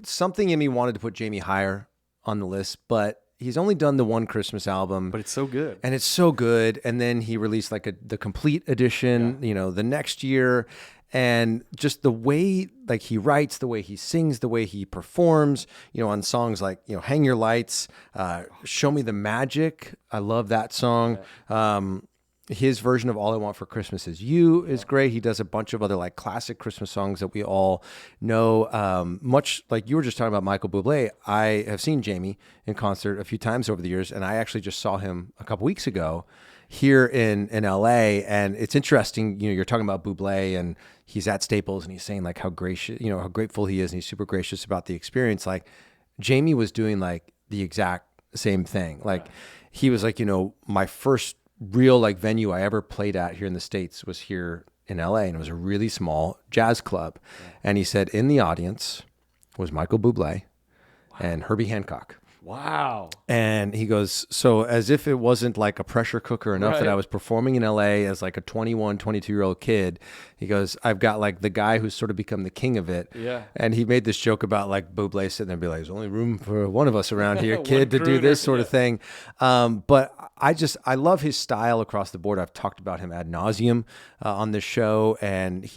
Speaker 2: Something in me wanted to put Jamie higher on the list, but he's only done the one Christmas album.
Speaker 1: But it's so good.
Speaker 2: And it's so good. And then he released like the complete edition, the next year. And just the way like he writes, the way he sings, the way he performs, on songs like, Hang Your Lights, Show Me the Magic. I love that song. His version of All I Want for Christmas Is You is great. He does a bunch of other like classic Christmas songs that we all know. Much like you were just talking about Michael Bublé, I have seen Jamie in concert a few times over the years, and I actually just saw him a couple weeks ago here in LA. And it's interesting, you're talking about Bublé, and he's at Staples and he's saying like how gracious, how grateful he is, and he's super gracious about the experience. Like Jamie was doing like the exact same thing. Like he was like, my first real like venue I ever played at here in the States was here in LA, and it was a really small jazz club. And he said in the audience was Michael Bublé and Herbie Hancock.
Speaker 1: Wow.
Speaker 2: And he goes, so as if it wasn't like a pressure cooker enough that
Speaker 1: Right.
Speaker 2: I was performing in LA as like a 21, 22-year-old kid, he goes, I've got like the guy who's sort of become the king of it.
Speaker 1: Yeah.
Speaker 2: And he made this joke about like Bublé sitting there and be like, there's only room for one of us around here,
Speaker 1: One
Speaker 2: kid, to do
Speaker 1: crooner,
Speaker 2: this sort of thing. But I love his style across the board. I've talked about him ad nauseum on this show, and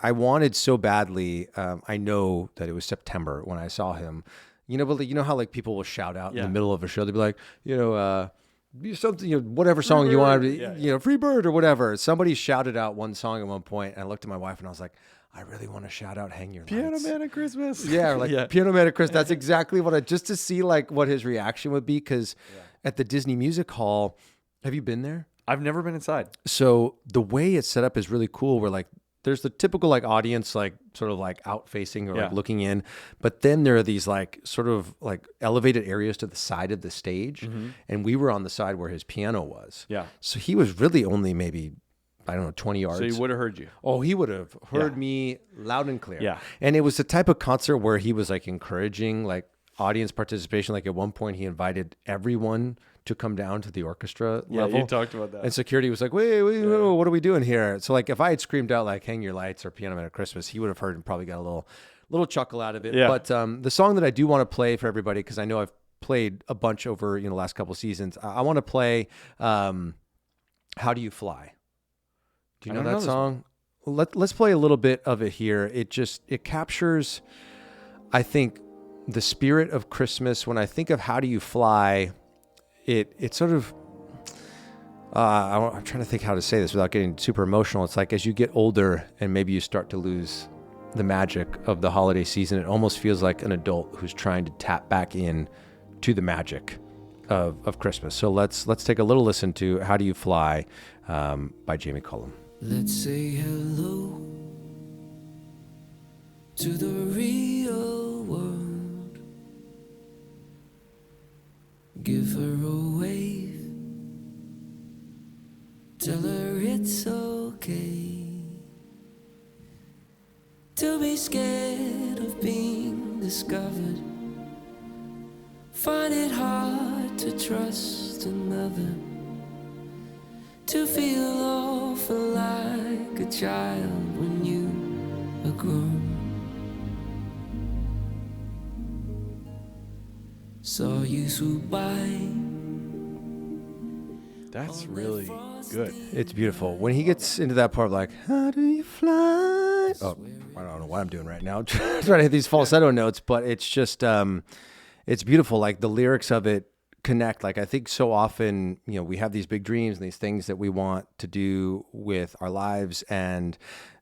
Speaker 2: I wanted so badly. I know that it was September when I saw him. But you know how like people will shout out in the middle of a show. They'll be like, something, whatever song you want, Free Bird or whatever. Somebody shouted out one song at one point, and I looked at my wife and I was like, I really want to shout out "Hang Your Lights."
Speaker 1: Piano Man at Christmas.
Speaker 2: Yeah, or like Piano Man at Christmas. That's exactly what just to see like what his reaction would be. Because at the Disney Music Hall, have you been there?
Speaker 1: I've never been inside.
Speaker 2: So the way it's set up is really cool. Where like there's the typical like audience like sort of like out facing or like looking in, but then there are these like sort of like elevated areas to the side of the stage, and we were on the side where his piano was.
Speaker 1: Yeah.
Speaker 2: So he was really only maybe 20 yards.
Speaker 1: So he would have heard you.
Speaker 2: Oh, he would have heard me loud and clear.
Speaker 1: Yeah.
Speaker 2: And it was the type of concert where he was like encouraging like audience participation. Like at one point he invited everyone to come down to the orchestra level.
Speaker 1: You talked about that.
Speaker 2: And security was like, wait, what are we doing here? So like if I had screamed out like Hang Your Lights or Piano Man at Christmas, he would have heard and probably got a little chuckle out of it.
Speaker 1: Yeah.
Speaker 2: But the song that I do want to play for everybody, because I know I've played a bunch over the last couple seasons, I want to play How Do You Fly? Do you know that song? Let's play a little bit of it here. It captures, I think, the spirit of Christmas. When I think of How Do You Fly, it sort of, I'm trying to think how to say this without getting super emotional. It's like as you get older and maybe you start to lose the magic of the holiday season, it almost feels like an adult who's trying to tap back in to the magic of Christmas. So let's take a little listen to How Do You Fly by Jamie Cullum.
Speaker 6: Let's say hello to the real world. Give her a wave, tell her it's okay to be scared of being discovered. Find it hard to trust another, to feel awful like a child when you are grown. Saw you swoop by.
Speaker 1: That's really good.
Speaker 2: It's beautiful. When he gets into that part, like, how do you fly? Oh, I don't know what I'm doing right now. Trying to hit these falsetto notes, but it's just, it's beautiful. Like the lyrics of it connect. Like I think so often, we have these big dreams and these things that we want to do with our lives, and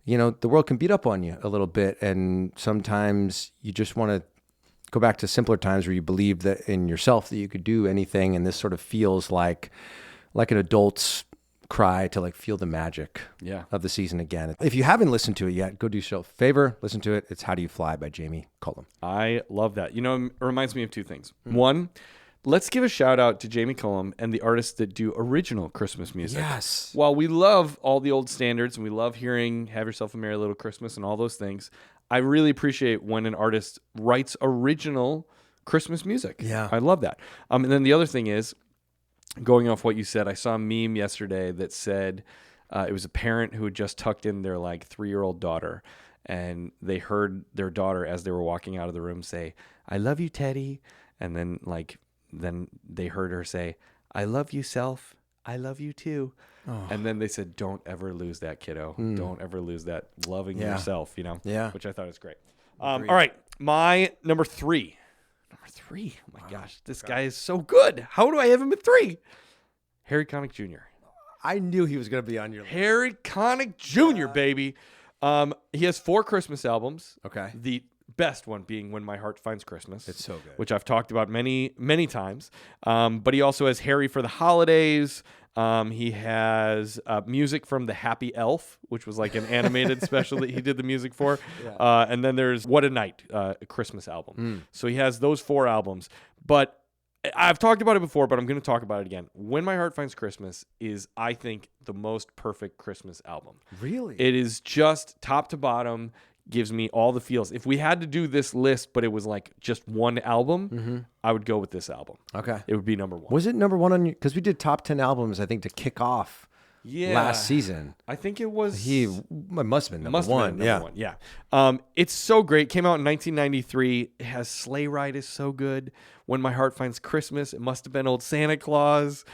Speaker 2: the world can beat up on you a little bit, and sometimes you just want to go back to simpler times where you believe that in yourself that you could do anything, and this sort of feels like an adult's cry to like feel the magic of the season again. If you haven't listened to it yet, go do yourself a favor, listen to it. It's How Do You Fly by Jamie Cullum.
Speaker 1: I love that. It reminds me of two things. One, let's give a shout out to Jamie Cullum and the artists that do original Christmas music.
Speaker 2: Yes.
Speaker 1: While we love all the old standards and we love hearing Have Yourself a Merry Little Christmas and all those things, I really appreciate when an artist writes original Christmas music.
Speaker 2: Yeah.
Speaker 1: I love that. And then the other thing is, going off what you said, I saw a meme yesterday that said it was a parent who had just tucked in their 3-year-old daughter, and they heard their daughter as they were walking out of the room say, "I love you, Teddy," and then they heard her say, "I love you, self. I love you too." Oh. And then they said, "Don't ever lose that, kiddo. Don't ever lose that loving yourself."
Speaker 2: Yeah.
Speaker 1: Which I thought was great. All right, my number 3. Number 3. Oh my gosh, this guy is so good. How do I have him at 3? Harry Connick Jr.
Speaker 2: I knew he was going to be on your list.
Speaker 1: Harry Connick Jr., baby. He has 4 Christmas albums.
Speaker 2: Okay.
Speaker 1: The best one being When My Heart Finds Christmas.
Speaker 2: It's so good.
Speaker 1: Which I've talked about many, many times. But he also has Harry for the Holidays. He has music from The Happy Elf, which was like an animated special that he did the music for. Yeah. And then there's What a Night, a Christmas album. So he has those 4 albums. But I've talked about it before, but I'm going to talk about it again. When My Heart Finds Christmas is, I think, the most perfect Christmas album.
Speaker 2: Really?
Speaker 1: It is just top to bottom, gives me all the feels. If we had to do this list, but it was like just one album, I would go with this album.
Speaker 2: Okay.
Speaker 1: It would be number 1.
Speaker 2: Was it number 1 on you? Because we did top 10 albums, I think, to kick off last season.
Speaker 1: I think it was...
Speaker 2: It must have been number 1.
Speaker 1: Yeah. It's so great. Came out in 1993. It has Sleigh Ride is so good. When My Heart Finds Christmas, it must have been Old Santa Claus.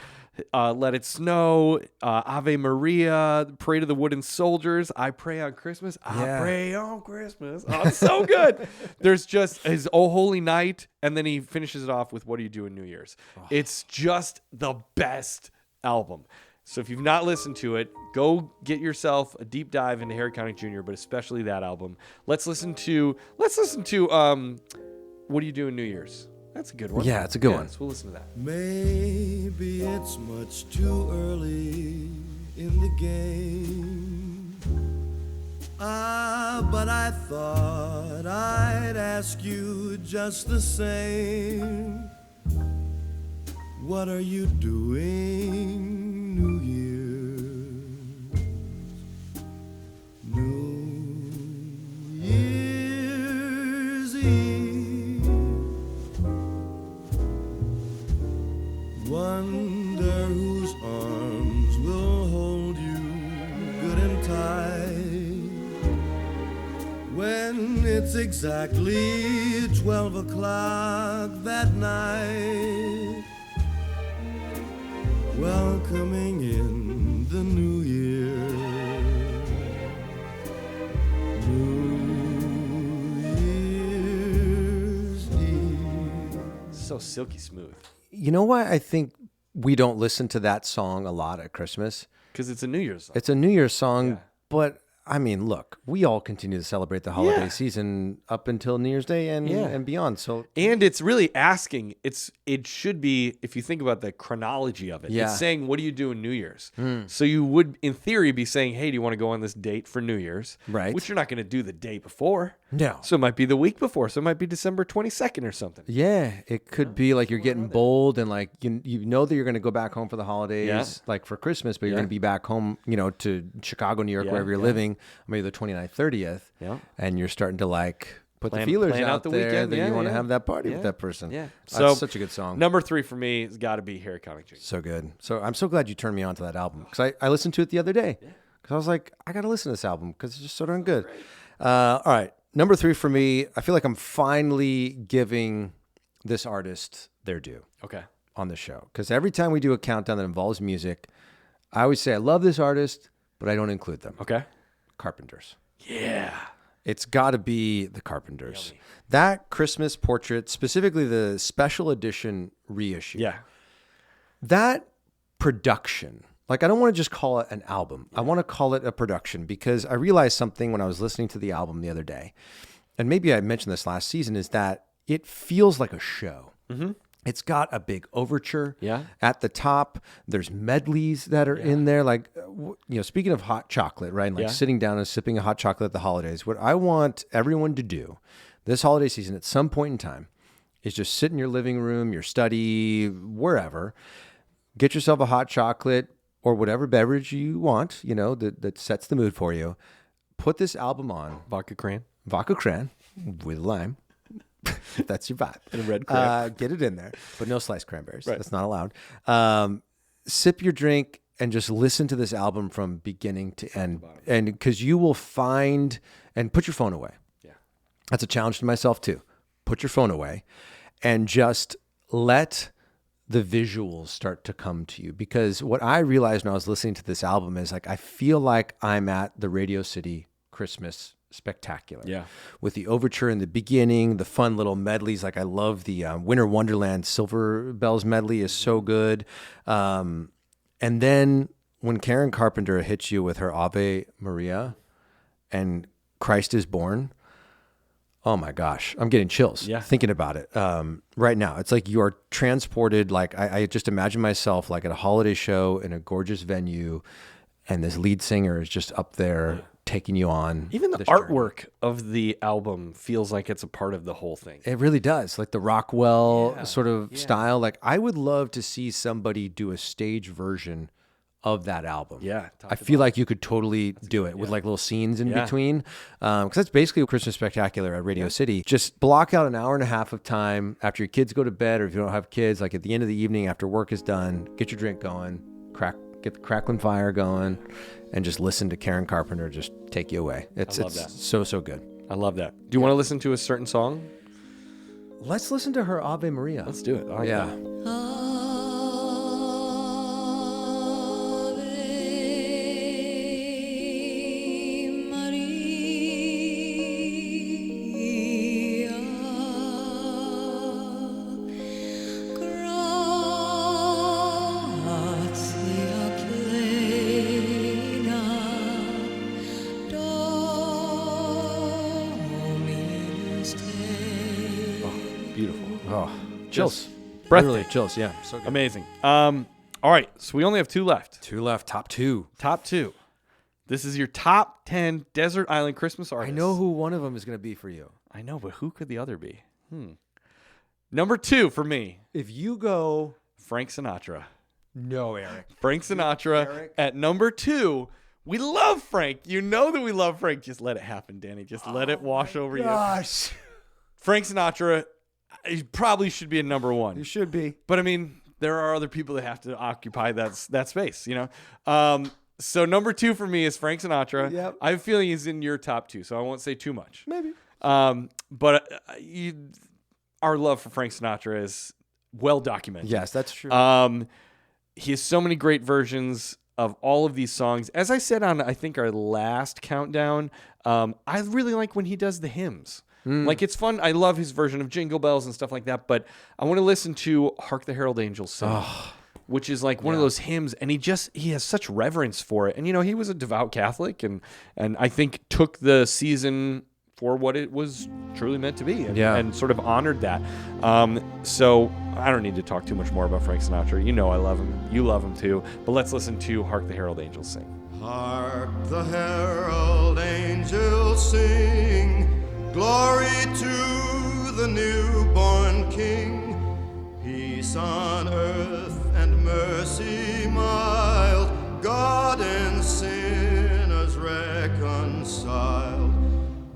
Speaker 1: Let It Snow, Ave Maria, Parade of the Wooden Soldiers, I Pray on Christmas, I Pray on Christmas. Oh, it's so good. There's just his Oh Holy Night, and then he finishes it off with What Do You Do in New Year's. It's just the best album. So if you've not listened to it, go get yourself a deep dive into Harry Connick Jr., but especially that album. Let's listen to What Do You Do in New Year's? That's a good one.
Speaker 2: Yeah, it's a good one.
Speaker 1: So we'll listen to that.
Speaker 5: Maybe it's much too early in the game. But I thought I'd ask you just the same. What are you doing, New Year's? New Year's Eve. Wonder whose arms will hold you good and tight when it's exactly 12 o'clock that night, welcoming in the new year. New Year's Eve.
Speaker 1: So silky smooth.
Speaker 2: You know why I think we don't listen to that song a lot at Christmas?
Speaker 1: Because it's a New Year's song.
Speaker 2: It's a New Year's song, but I mean, look, we all continue to celebrate the holiday season up until New Year's Day and beyond. So,
Speaker 1: and it's really asking. It should be, if you think about the chronology of it,
Speaker 2: Yeah.
Speaker 1: it's saying, what do you do in New Year's? So you would, in theory, be saying, hey, do you want to go on this date for New Year's?
Speaker 2: Right.
Speaker 1: Which you're not going to do the day before.
Speaker 2: No.
Speaker 1: So it might be the week before. So it might be December 22nd or something.
Speaker 2: yeah, it could be like you're getting bold and like you know that you're going to go back home for the holidays, like for Christmas, but you're going to be back home, to Chicago, New York, wherever you're living, maybe the 29th, 30th, and you're starting to like put the feelers out
Speaker 1: the
Speaker 2: there
Speaker 1: weekend.
Speaker 2: that you want to have that party with that person.
Speaker 1: Yeah.
Speaker 2: So such a good song.
Speaker 1: Number 3 for me has got to be Hair Counting Jingle.
Speaker 2: So good. So I'm so glad you turned me on to that album because I listened to it the other day because I was like, I got to listen to this album because it's just so darn good. All right. Number 3 for me, I feel like I'm finally giving this artist their due
Speaker 1: Okay.
Speaker 2: on the show because every time we do a countdown that involves music, I always say I love this artist, but I don't include them.
Speaker 1: Okay.
Speaker 2: Carpenters.
Speaker 1: Yeah.
Speaker 2: It's got to be the Carpenters. That Christmas portrait, specifically the special edition reissue.
Speaker 1: Yeah.
Speaker 2: That production, like I don't want to just call it an album. I want to call it a production because I realized something when I was listening to the album the other day, and maybe I mentioned this last season, is that it feels like a show. Mm-hmm. It's got a big overture at the top. There's medleys that are in there. Like, speaking of hot chocolate, right? And like sitting down and sipping a hot chocolate at the holidays. What I want everyone to do this holiday season at some point in time is just sit in your living room, your study, wherever, get yourself a hot chocolate or whatever beverage you want, that sets the mood for you. Put this album on.
Speaker 1: Vodka Cran
Speaker 2: with lime. If that's your vibe.
Speaker 1: And a red cran.
Speaker 2: Get it in there, but no sliced cranberries. Right. That's not allowed. Sip your drink and just listen to this album from beginning to end. And because you will find, and put your phone away. Yeah. That's a challenge to myself too. Put your phone away and just let the visuals start to come to you. Because what I realized when I was listening to this album is like, I feel like I'm at the Radio City Christmas Spectacular. Yeah. With the overture in the beginning, the fun little medleys. Like I love the Winter Wonderland Silver Bells medley is so good. And then when Karen Carpenter hits you with her Ave Maria and Christ is Born, oh my gosh, I'm getting chills thinking about it right now. It's like you are transported. Like I just imagine myself like at a holiday show in a gorgeous venue and this lead singer is just up there taking you on.
Speaker 1: Even the artwork of the album feels like it's a part of the whole thing.
Speaker 2: It really does. Like the Rockwell sort of style. Like I would love to see somebody do a stage version of that album.
Speaker 1: Yeah.
Speaker 2: I feel like you could totally do it with like little scenes in between. Because that's basically a Christmas Spectacular at Radio City. Just block out an hour and a half of time after your kids go to bed, or if you don't have kids, like at the end of the evening after work is done, get your drink going, get the crackling fire going, and just listen to Karen Carpenter just take you away. It's so good.
Speaker 1: I love that. Do you want to listen to a certain song?
Speaker 2: Let's listen to her Ave Maria.
Speaker 1: Let's do it. I like that.
Speaker 2: Chills.
Speaker 1: Literally
Speaker 2: chills. Yeah. So good.
Speaker 1: Amazing. All right. So we only have 2 left.
Speaker 2: 2 left. Top 2.
Speaker 1: Top 2. This is your top 10 desert island Christmas artists.
Speaker 2: I know who one of them is going to be for you.
Speaker 1: I know, but who could the other be? Number 2 for me.
Speaker 2: If you go
Speaker 1: Frank Sinatra.
Speaker 2: No, Eric.
Speaker 1: Frank Sinatra at number 2. We love Frank. You know that we love Frank. Just let it happen, Danny. Just let it wash over you. Frank Sinatra, he probably should be a number 1.
Speaker 2: You should be.
Speaker 1: But I mean, there are other people that have to occupy that space, So number 2 for me is Frank Sinatra.
Speaker 2: Yep.
Speaker 1: I have a feeling he's in your top 2, so I won't say too much.
Speaker 2: Maybe.
Speaker 1: But our love for Frank Sinatra is well documented.
Speaker 2: Yes, that's true.
Speaker 1: He has so many great versions of all of these songs. As I said on, I think, our last countdown, I really like when he does the hymns. Like, it's fun. I love his version of Jingle Bells and stuff like that, but I want to listen to Hark the Herald Angels Sing. which is like one of those hymns, and he has such reverence for it. And he was a devout Catholic, and I think took the season for what it was truly meant to be, and sort of honored that. So I don't need to talk too much more about Frank Sinatra. I love him. You love him too. But let's listen to "Hark the Herald Angels Sing."
Speaker 7: Hark the herald angels sing, glory to the newborn King. Peace on earth and mercy mild, God and sinners reconciled.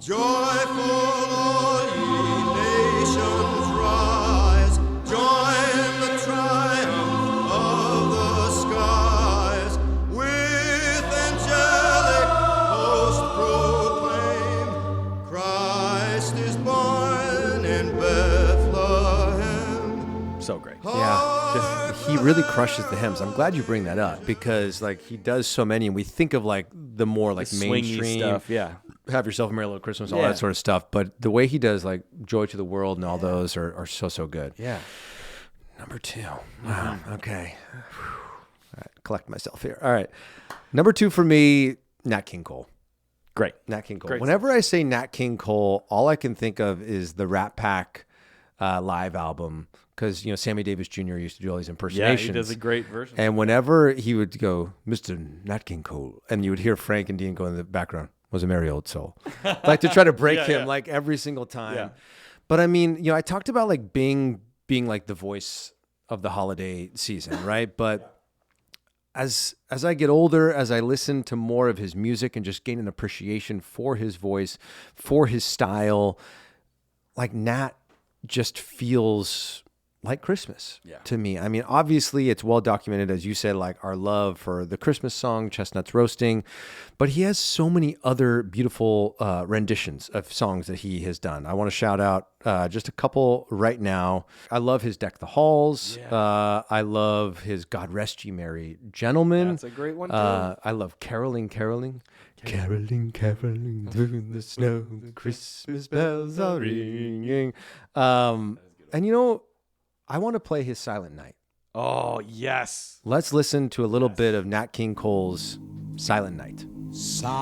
Speaker 7: Joyful all ye nations rise, join the triumph of the skies. With angelic host proclaim, Christ is born in Bethlehem.
Speaker 1: So great.
Speaker 2: Yeah, he really crushes the hymns. I'm glad you bring that up because he does so many, and we think of the more mainstream
Speaker 1: stuff. Yeah,
Speaker 2: Have Yourself a Merry Little Christmas, all that sort of stuff. But the way he does Joy to the World and all those are so good.
Speaker 1: Yeah.
Speaker 2: Number 2. Wow. Okay. All right, collect myself here. All right. Number 2 for me, Nat King Cole.
Speaker 1: Great.
Speaker 2: Nat King Cole.
Speaker 1: Great.
Speaker 2: Whenever I say Nat King Cole, all I can think of is the Rat Pack live album. Because, Sammy Davis Jr. used to do all these impersonations.
Speaker 1: Yeah, he does a great version.
Speaker 2: And whenever he would go, Mr. Nat King Cole, and you would hear Frank and Dean go in the background, was a merry old soul. To try to break him every single time. Yeah. But I mean, I talked about being the voice of the holiday season, right? But as I get older, as I listen to more of his music and just gain an appreciation for his voice, for his style, Nat just feels like Christmas to me. I mean, obviously it's well documented, as you said, our love for the Christmas song, Chestnuts Roasting, but he has so many other beautiful renditions of songs that he has done. I want to shout out just a couple right now. I love his Deck the Halls. Yeah. I love his God Rest Ye Merry Gentlemen.
Speaker 1: That's a great one too.
Speaker 2: I love Caroling. Caroling through the snow, the Christmas bells are ringing. And I want to play his Silent Night.
Speaker 1: Oh, yes.
Speaker 2: Let's listen to a little bit of Nat King Cole's Silent Night.
Speaker 5: Silent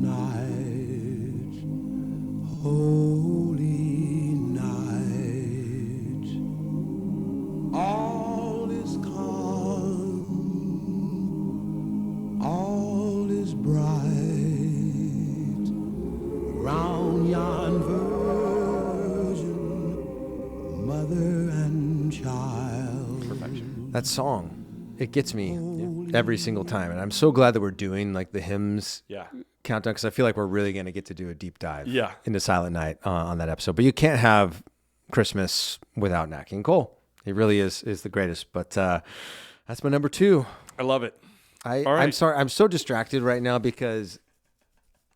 Speaker 5: night, holy night, all is calm, all is bright, round yon virgin, mother and child.
Speaker 1: Perfection.
Speaker 2: That song, it gets me every single time. And I'm so glad that we're doing the hymns countdown, because I feel like we're really going to get to do a deep dive into Silent Night on that episode. But you can't have Christmas without Nat King Cole. He really is the greatest. But that's my number 2.
Speaker 1: I love it.
Speaker 2: I'm sorry. I'm so distracted right now because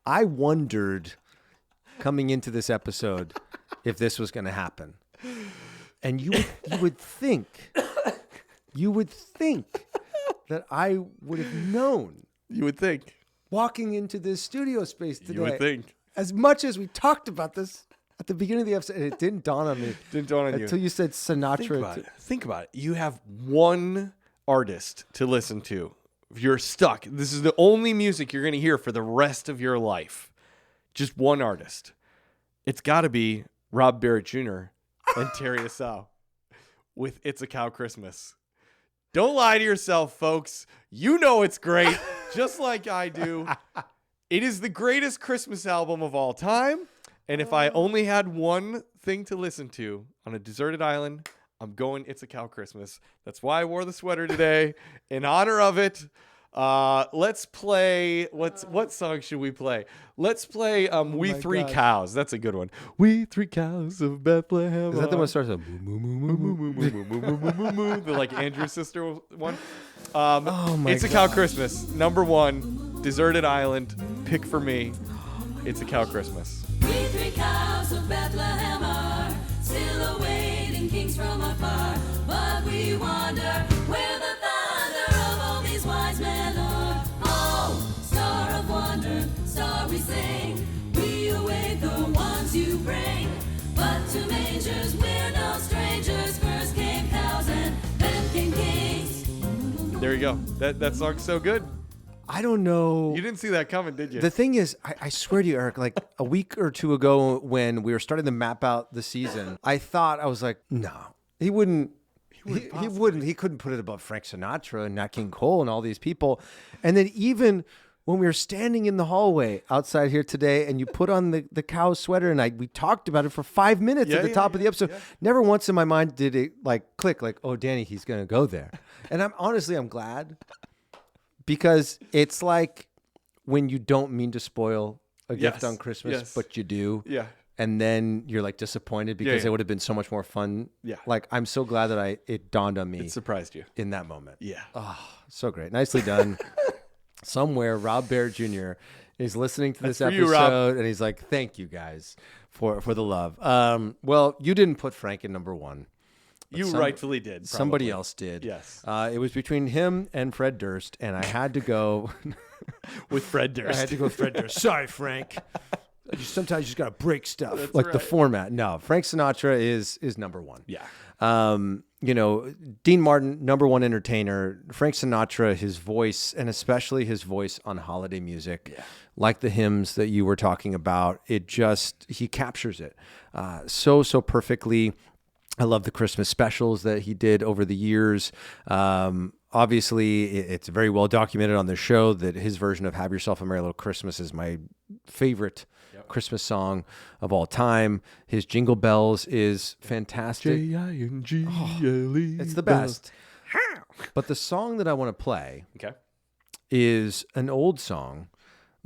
Speaker 2: I wondered coming into this episode if this was going to happen. And you would think that I would have known.
Speaker 1: You would think.
Speaker 2: Walking into this studio space today.
Speaker 1: You would think.
Speaker 2: As much as we talked about this at the beginning of the episode, it didn't dawn on me.
Speaker 1: Didn't dawn on you.
Speaker 2: Until you said Sinatra.
Speaker 1: Think about it. You have one artist to listen to. If you're stuck, this is the only music you're going to hear for the rest of your life. Just one artist. It's got to be Rob Barrett Jr. and Terry Asau with It's a Cow Christmas. Don't lie to yourself, folks. You know it's great, just like I do. It is the greatest Christmas album of all time. And if I only had one thing to listen to on a deserted island, I'm going It's a Cow Christmas. That's why I wore the sweater today in honor of it. Let's play. What song should we play? Let's play We Three Cows. That's a good one. We three cows of Bethlehem.
Speaker 2: Is that the one that starts with
Speaker 1: the Andrew's sister one?
Speaker 2: It's
Speaker 1: a Cow Christmas. Number 1, deserted island. Pick for me. It's a Cow Christmas.
Speaker 6: We three cows of Bethlehem are still awaiting kings from afar, but we wonder where the thunder of all these wise men are. Oh, star of wonder, star we sing, we await the ones you bring. But to mangers we're no strangers. First came cows and
Speaker 1: you go. That song's so good.
Speaker 2: I don't know.
Speaker 1: You didn't see that coming, did you?
Speaker 2: The thing is, I swear to you, Eric, like a week or two ago when we were starting to map out the season, I was like, no, he wouldn't. He wouldn't. He couldn't put it above Frank Sinatra and Nat King Cole and all these people. And then even when we were standing in the hallway outside here today, and you put on the cow sweater, and we talked about it for 5 minutes at the top of the episode. Yeah. Never once in my mind did it like click, like, oh, Danny, he's gonna go there. And I'm glad, because it's like when you don't mean to spoil a gift on Christmas, but you do.
Speaker 1: Yeah.
Speaker 2: And then you're like disappointed because it would have been so much more fun. Yeah. Like, I'm so glad that it dawned on me.
Speaker 1: It surprised you.
Speaker 2: In that moment.
Speaker 1: Yeah.
Speaker 2: Oh, so great. Nicely done. Somewhere, Rob Baer Jr. is listening to this episode, and he's like, thank you guys for the love. Well, you didn't put Frank in number one.
Speaker 1: You rightfully did. Probably.
Speaker 2: Somebody else did.
Speaker 1: Yes.
Speaker 2: It was between him and Fred Durst, and I had to go
Speaker 1: with Fred Durst.
Speaker 2: I had to go with Fred Durst. Sorry, Frank. Sometimes you just got to break stuff.
Speaker 1: That's
Speaker 2: like
Speaker 1: right.
Speaker 2: the format. No, Frank Sinatra is number one.
Speaker 1: Yeah.
Speaker 2: Dean Martin, number one entertainer. Frank Sinatra, his voice, and especially his voice on holiday music, like the hymns that you were talking about, he captures it so perfectly. I love the Christmas specials that he did over the years. Obviously, it's very well documented on the show that his version of Have Yourself a Merry Little Christmas is my favorite Christmas song of all time. His Jingle Bells is fantastic.
Speaker 1: Jingle-E.
Speaker 2: It's the best. But the song that I want to play is an old song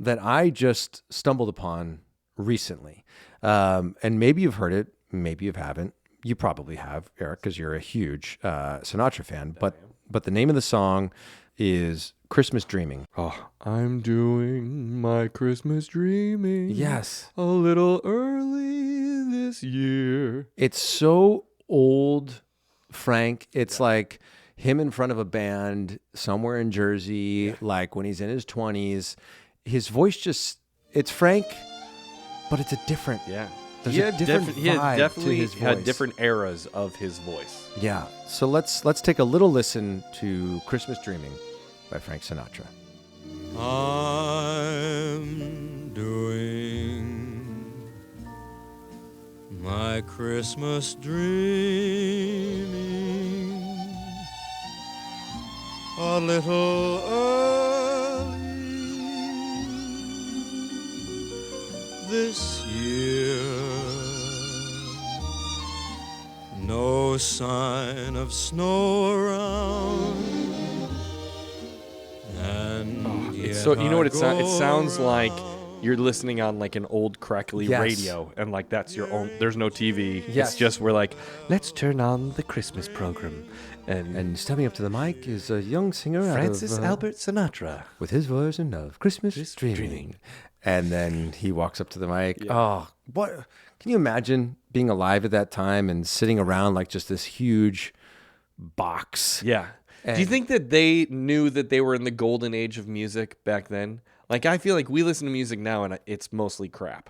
Speaker 2: that I just stumbled upon recently. And maybe you've heard it, maybe you haven't. You probably have, Eric, because you're a huge Sinatra fan. But the name of the song is Christmas Dreaming.
Speaker 1: Oh, I'm doing my Christmas dreaming.
Speaker 2: Yes.
Speaker 1: A little early this year.
Speaker 2: It's so old, Frank. It's like him in front of a band somewhere in Jersey, like when he's in his 20s. His voice it's Frank, but it's a different.
Speaker 1: Yeah.
Speaker 2: There's a different vibe
Speaker 1: he had definitely
Speaker 2: to his
Speaker 1: had
Speaker 2: voice.
Speaker 1: different eras of his voice.
Speaker 2: Yeah. So let's take a little listen to Christmas Dreaming by Frank Sinatra.
Speaker 5: I'm doing my Christmas dreaming a little early this year. No sign of snow around.
Speaker 1: So you know what it sounds like? You're listening on like an old crackly radio, and like that's your own. There's no TV.
Speaker 2: Yes.
Speaker 1: It's just we're like, let's turn on the Christmas program,
Speaker 2: and stepping up to the mic is a young singer,
Speaker 1: Francis Albert Sinatra,
Speaker 2: with his version of Christmas Dreaming. And then he walks up to the mic. Yeah. Oh, what? Can you imagine being alive at that time and sitting around like just this huge box?
Speaker 1: Yeah. Do you think that they knew that they were in the golden age of music back then? Like, I feel like we listen to music now and it's mostly crap.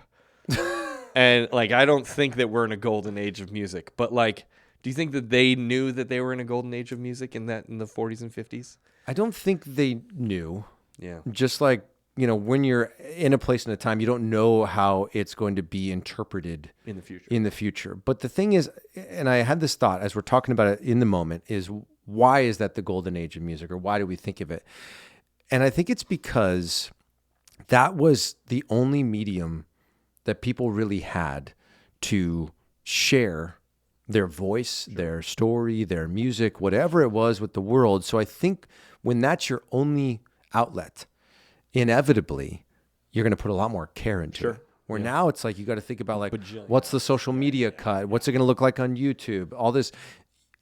Speaker 1: And like, I don't think that we're in a golden age of music. But like, do you think that they knew that they were in a golden age of music in the 40s and 50s?
Speaker 2: I don't think they knew.
Speaker 1: Yeah.
Speaker 2: Just like, when you're in a place and a time, you don't know how it's going to be interpreted
Speaker 1: in the future.
Speaker 2: But the thing is, and I had this thought as we're talking about it in the moment, is why is that the golden age of music, or why do we think of it? And I think it's because that was the only medium that people really had to share their voice, their story, their music, whatever it was with the world. So I think when that's your only outlet, inevitably, you're going to put a lot more care into it. Where now it's like you got to think about like, what's the social media cut? What's it going to look like on YouTube? All this.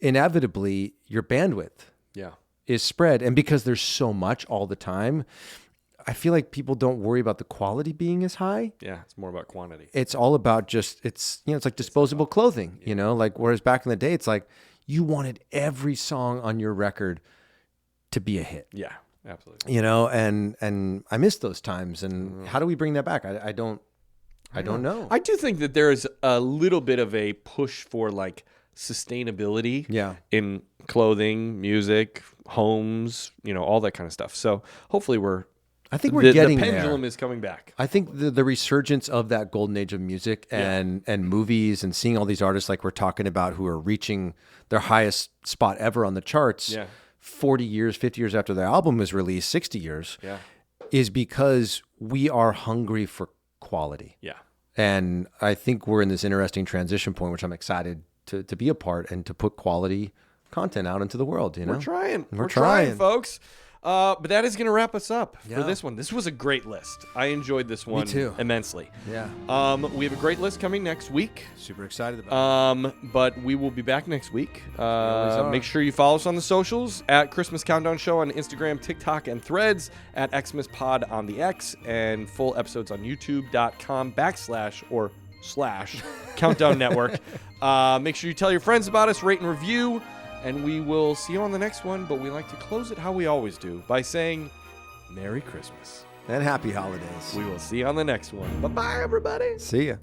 Speaker 2: Inevitably, your bandwidth is spread. And because there's so much all the time, I feel like people don't worry about the quality being as high.
Speaker 1: Yeah, it's more about quantity.
Speaker 2: It's all about it's like disposable clothing, like whereas back in the day, it's like you wanted every song on your record to be a hit.
Speaker 1: Yeah, absolutely.
Speaker 2: And I miss those times. And how do we bring that back? I don't know.
Speaker 1: I do think that there is a little bit of a push for like sustainability
Speaker 2: Yeah.
Speaker 1: in clothing, music, homes, all that kind of stuff. So hopefully
Speaker 2: I think we're getting
Speaker 1: the
Speaker 2: there.
Speaker 1: pendulum is coming back.
Speaker 2: I think the resurgence of that golden age of music and movies and seeing all these artists like we're talking about who are reaching their highest spot ever on the charts 40 years, 50 years after their album was released, 60 years, is because we are hungry for quality.
Speaker 1: Yeah.
Speaker 2: And I think we're in this interesting transition point, which I'm excited to be a part and to put quality content out into the world.
Speaker 1: We're trying.
Speaker 2: We're trying,
Speaker 1: folks. But that is going to wrap us up for
Speaker 2: Yeah.
Speaker 1: this one. This was a great list. I enjoyed this one
Speaker 2: too.
Speaker 1: immensely.
Speaker 2: Yeah.
Speaker 1: We have a great list coming next week.
Speaker 2: Super excited about it.
Speaker 1: But we will be back next week.
Speaker 2: always are.
Speaker 1: Make sure you follow us on the socials at Christmas Countdown Show on Instagram, TikTok, and Threads, at XmasPod on the X, and full episodes on YouTube.com/Countdown Network. Make sure you tell your friends about us, rate and review, and we will see you on the next one. But we like to close it how we always do, by saying Merry Christmas.
Speaker 2: And happy holidays.
Speaker 1: We will see you on the next one. Bye-bye, everybody.
Speaker 2: See ya.